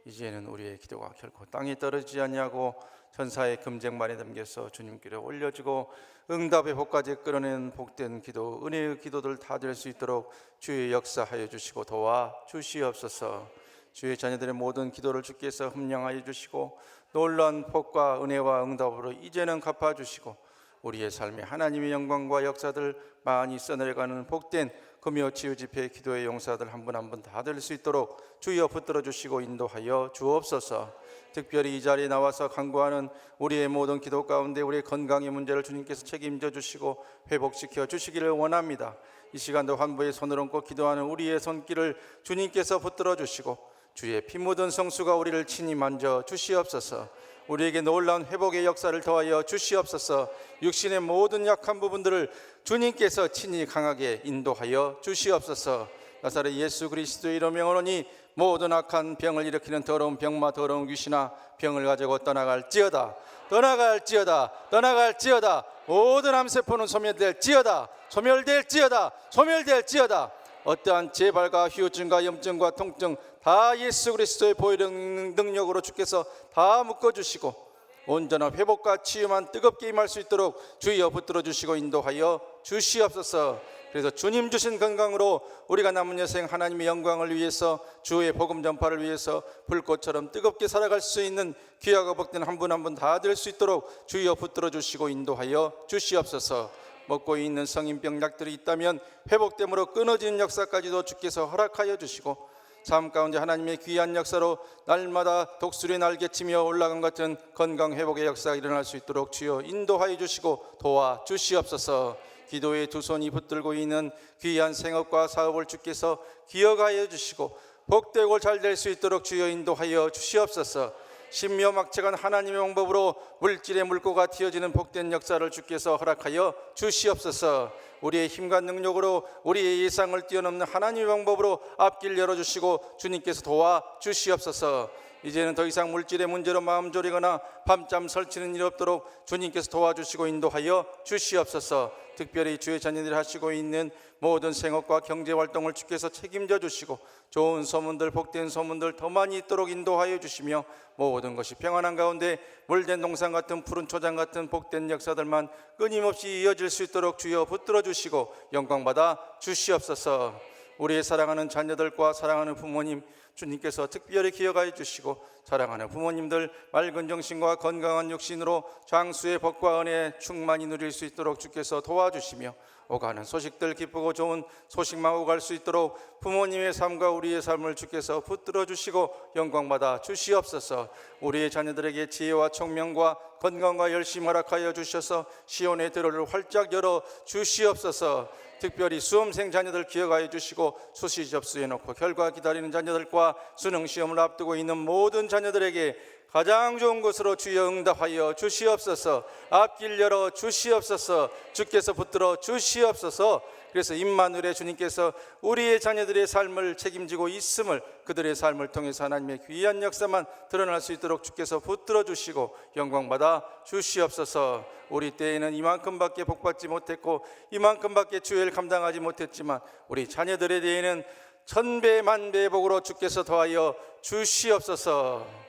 D: 이제는 우리의 기도가 결코 땅에 떨어지지 아니하고 천사의 금쟁만에 담겨서 주님께로 올려지고 응답의 복까지 끌어낸 복된 기도, 은혜의 기도들 다 될 수 있도록 주의 역사하여 주시고 도와 주시옵소서. 주의 자녀들의 모든 기도를 주께서 흠량하여 주시고 놀라운 복과 은혜와 응답으로 이제는 갚아주시고 우리의 삶에 하나님의 영광과 역사들 많이 써내려가는 복된 금요 치유 집회 기도의 용사들 한 분 한 분 다 될 수 있도록 주여 붙들어 주시고 인도하여 주옵소서. 특별히 이 자리에 나와서 간구하는 우리의 모든 기도 가운데 우리의 건강의 문제를 주님께서 책임져 주시고 회복시켜 주시기를 원합니다. 이 시간도 환부의 손을 얹고 기도하는 우리의 손길을 주님께서 붙들어 주시고 주의 피 묻은 성수가 우리를 친히 만져 주시옵소서. 우리에게 놀라운 회복의 역사를 더하여 주시옵소서. 육신의 모든 약한 부분들을 주님께서 친히 강하게 인도하여 주시옵소서. 나사렛 예수 그리스도의 이름 명하노니 모든 악한 병을 일으키는 더러운 병마 더러운 귀신아 병을 가지고 떠나갈지어다. 떠나갈지어다. 떠나갈지어다. 모든 암세포는 소멸될지어다. 소멸될지어다. 소멸될지어다. 어떠한 재발과 후유증과 염증과 통증 다 예수 그리스도의 보혈의 능력으로 주께서 다 묶어주시고 온전한 회복과 치유만 뜨겁게 임할 수 있도록 주여 붙들어 주시고 인도하여 주시옵소서. 그래서 주님 주신 건강으로 우리가 남은 여생 하나님의 영광을 위해서 주의 복음 전파를 위해서 불꽃처럼 뜨겁게 살아갈 수 있는 귀하고 복된 한 분 한 분 다 될 수 있도록 주여 붙들어 주시고 인도하여 주시옵소서. 먹고 있는 성인병 약들이 있다면 회복됨으로 끊어지는 역사까지도 주께서 허락하여 주시고 삶 가운데 하나님의 귀한 역사로 날마다 독수리 날개치며 올라간 같은 건강 회복의 역사가 일어날 수 있도록 주여 인도하여 주시고 도와 주시옵소서. 기도의 두 손이 붙들고 있는 귀한 생업과 사업을 주께서 기억하여 주시고 복되고 잘 될 수 있도록 주여 인도하여 주시옵소서. 신묘막측한 하나님의 방법으로 물질의 물고가 튀어지는 복된 역사를 주께서 허락하여 주시옵소서. 우리의 힘과 능력으로 우리의 예상을 뛰어넘는 하나님의 방법으로 앞길 열어주시고 주님께서 도와 주시옵소서. 이제는 더 이상 물질의 문제로 마음 졸이거나 밤잠 설치는 일 없도록 주님께서 도와주시고 인도하여 주시옵소서. 특별히 주의 자녀들이 하시고 있는 모든 생업과 경제활동을 주께서 책임져 주시고 좋은 소문들 복된 소문들 더 많이 있도록 인도하여 주시며 모든 것이 평안한 가운데 물된 동산 같은 푸른 초장 같은 복된 역사들만 끊임없이 이어질 수 있도록 주여 붙들어 주시고 영광받아 주시옵소서. 우리의 사랑하는 자녀들과 사랑하는 부모님 주님께서 특별히 기억하여 주시고 사랑하는 부모님들 맑은 정신과 건강한 육신으로 장수의 복과 은혜 충만히 누릴 수 있도록 주께서 도와주시며 오가는 소식들 기쁘고 좋은 소식만 오갈 수 있도록 부모님의 삶과 우리의 삶을 주께서 붙들어 주시고 영광받아 주시옵소서. 우리의 자녀들에게 지혜와 총명과 건강과 열심 허락하여 주셔서 시온의 들어를 활짝 열어 주시옵소서. 특별히 수험생 자녀들 기억하여 주시고 수시 접수해 놓고 결과 기다리는 자녀들과 수능 시험을 앞두고 있는 모든 자녀들에게 가장 좋은 것으로 주여 응답하여 주시옵소서. 앞길 열어 주시옵소서. 주께서 붙들어 주시옵소서. 그래서 임마누엘의 주님께서 우리의 자녀들의 삶을 책임지고 있음을 그들의 삶을 통해서 하나님의 귀한 역사만 드러날 수 있도록 주께서 붙들어 주시고 영광받아 주시옵소서. 우리 때에는 이만큼밖에 복받지 못했고 이만큼밖에 주의를 감당하지 못했지만 우리 자녀들에 대해는 천배 만배의 복으로 주께서 더하여 주시옵소서.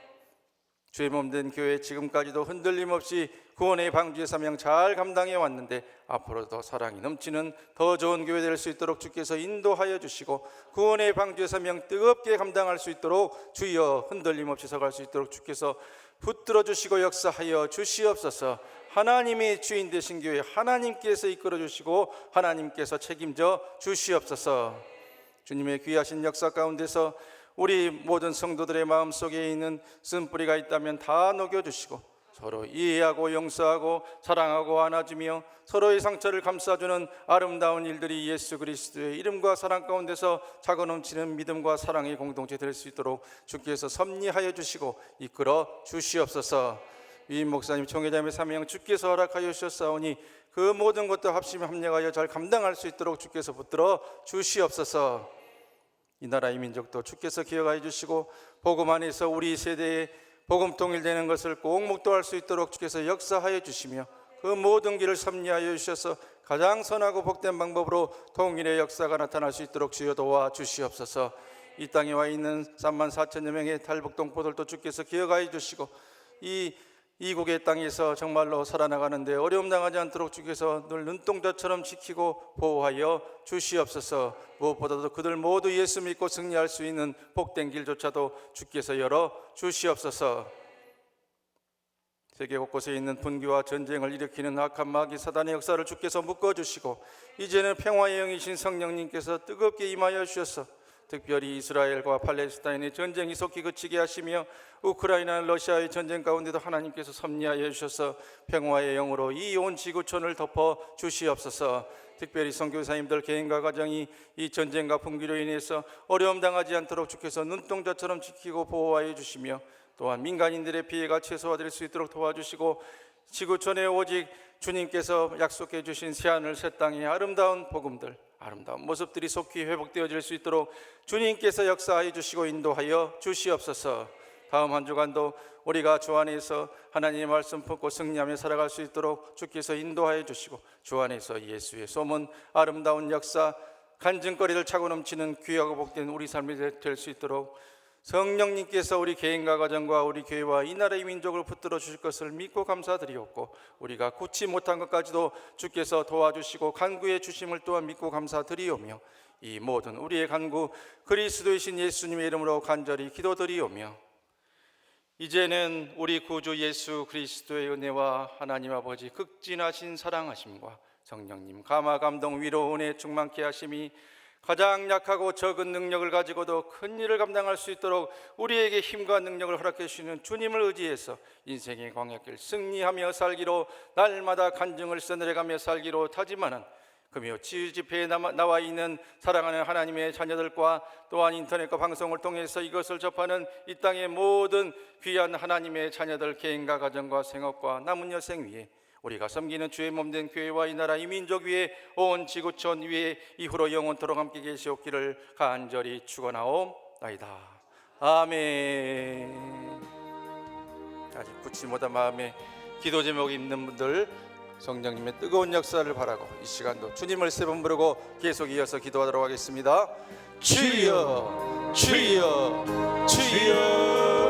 D: 주의 몸된 교회 지금까지도 흔들림 없이 구원의 방주의 사명 잘 감당해 왔는데 앞으로도 사랑이 넘치는 더 좋은 교회 될 수 있도록 주께서 인도하여 주시고 구원의 방주의 사명 뜨겁게 감당할 수 있도록 주여 흔들림 없이 서갈 수 있도록 주께서 붙들어 주시고 역사하여 주시옵소서. 하나님이 주인 되신 교회 하나님께서 이끌어 주시고 하나님께서 책임져 주시옵소서. 주님의 귀하신 역사 가운데서 우리 모든 성도들의 마음속에 있는 쓴뿌리가 있다면 다 녹여주시고 서로 이해하고 용서하고 사랑하고 안아주며 서로의 상처를 감싸주는 아름다운 일들이 예수 그리스도의 이름과 사랑 가운데서 차고 넘치는 믿음과 사랑의 공동체 될 수 있도록 주께서 섭리하여 주시고 이끌어 주시옵소서. 위임 목사님 총회장의 사명 주께서 허락하여 주셨사오니 그 모든 것도 합심에 합력하여 잘 감당할 수 있도록 주께서 붙들어 주시옵소서. 이 나라 이 민족도 주께서 기억하여 주시고 복음 안에서 우리 세대에 복음 통일되는 것을 꼭 목도할 수 있도록 주께서 역사하여 주시며 그 모든 길을 섭리하여 주셔서 가장 선하고 복된 방법으로 통일의 역사가 나타날 수 있도록 주여 도와 주시옵소서. 이 땅에 와 있는 34,000여 명의 탈북동포들도 주께서 기억하여 주시고 이국의 땅에서 정말로 살아나가는데 어려움 당하지 않도록 주께서 늘 눈동자처럼 지키고 보호하여 주시옵소서. 무엇보다도 그들 모두 예수 믿고 승리할 수 있는 복된 길조차도 주께서 열어 주시옵소서. 세계 곳곳에 있는 분기와 전쟁을 일으키는 악한 마귀 사단의 역사를 주께서 묶어주시고 이제는 평화의 영이신 성령님께서 뜨겁게 임하여 주셔서 특별히 이스라엘과 팔레스타인의 전쟁이 속히 그치게 하시며 우크라이나 러시아의 전쟁 가운데도 하나님께서 섭리하여 주셔서 평화의 영으로 이 온 지구촌을 덮어 주시옵소서. 특별히 선교사님들 개인과 가정이 이 전쟁과 분기로 인해서 어려움 당하지 않도록 주께서 눈동자처럼 지키고 보호하여 주시며 또한 민간인들의 피해가 최소화될 수 있도록 도와주시고 지구촌에 오직 주님께서 약속해 주신 새하늘 새 땅의 아름다운 복음들 아름다운 모습들이 속히 회복되어질 수 있도록 주님께서 역사하여 주시고 인도하여 주시옵소서. 다음 한 주간도 우리가 주 안에서 하나님의 말씀 품고 승리하며 살아갈 수 있도록 주께서 인도하여 주시고 주 안에서 예수의 소문 아름다운 역사 간증거리를 차고 넘치는 귀하고 복된 우리 삶이 될 수 있도록 성령님께서 우리 개인과 가정과 우리 교회와 이 나라의 민족을 붙들어 주실 것을 믿고 감사드리옵고, 우리가 굳지 못한 것까지도 주께서 도와주시고 간구해 주심을 또한 믿고 감사드리오며, 이 모든 우리의 간구 그리스도이신 예수님의 이름으로 간절히 기도드리오며, 이제는 우리 구주 예수 그리스도의 은혜와 하나님 아버지 극진하신 사랑하심과 성령님 감화 감동 위로 은혜 충만케 하심이 가장 약하고 적은 능력을 가지고도 큰 일을 감당할 수 있도록 우리에게 힘과 능력을 허락해 주시는 주님을 의지해서 인생의 광야길 승리하며 살기로, 날마다 간증을 써내려가며 살기로 다짐하는 금요 치유 집회에 나와 있는 사랑하는 하나님의 자녀들과 또한 인터넷과 방송을 통해서 이것을 접하는 이 땅의 모든 귀한 하나님의 자녀들 개인과 가정과 생업과 남은 여생 위에, 우리가 섬기는 주의 몸된 교회와 이 나라 이 민족 위에, 온 지구촌 위에 이후로 영원토록 함께 계시옵기를 간절히 축원하옵나이다. 아멘. 아직 굳지 못한 마음에 기도 제목이 있는 분들, 성령님의 뜨거운 역사를 바라고 이 시간도 주님을 세 번 부르고 계속 이어서 기도하도록 하겠습니다. 주여 주여 주여.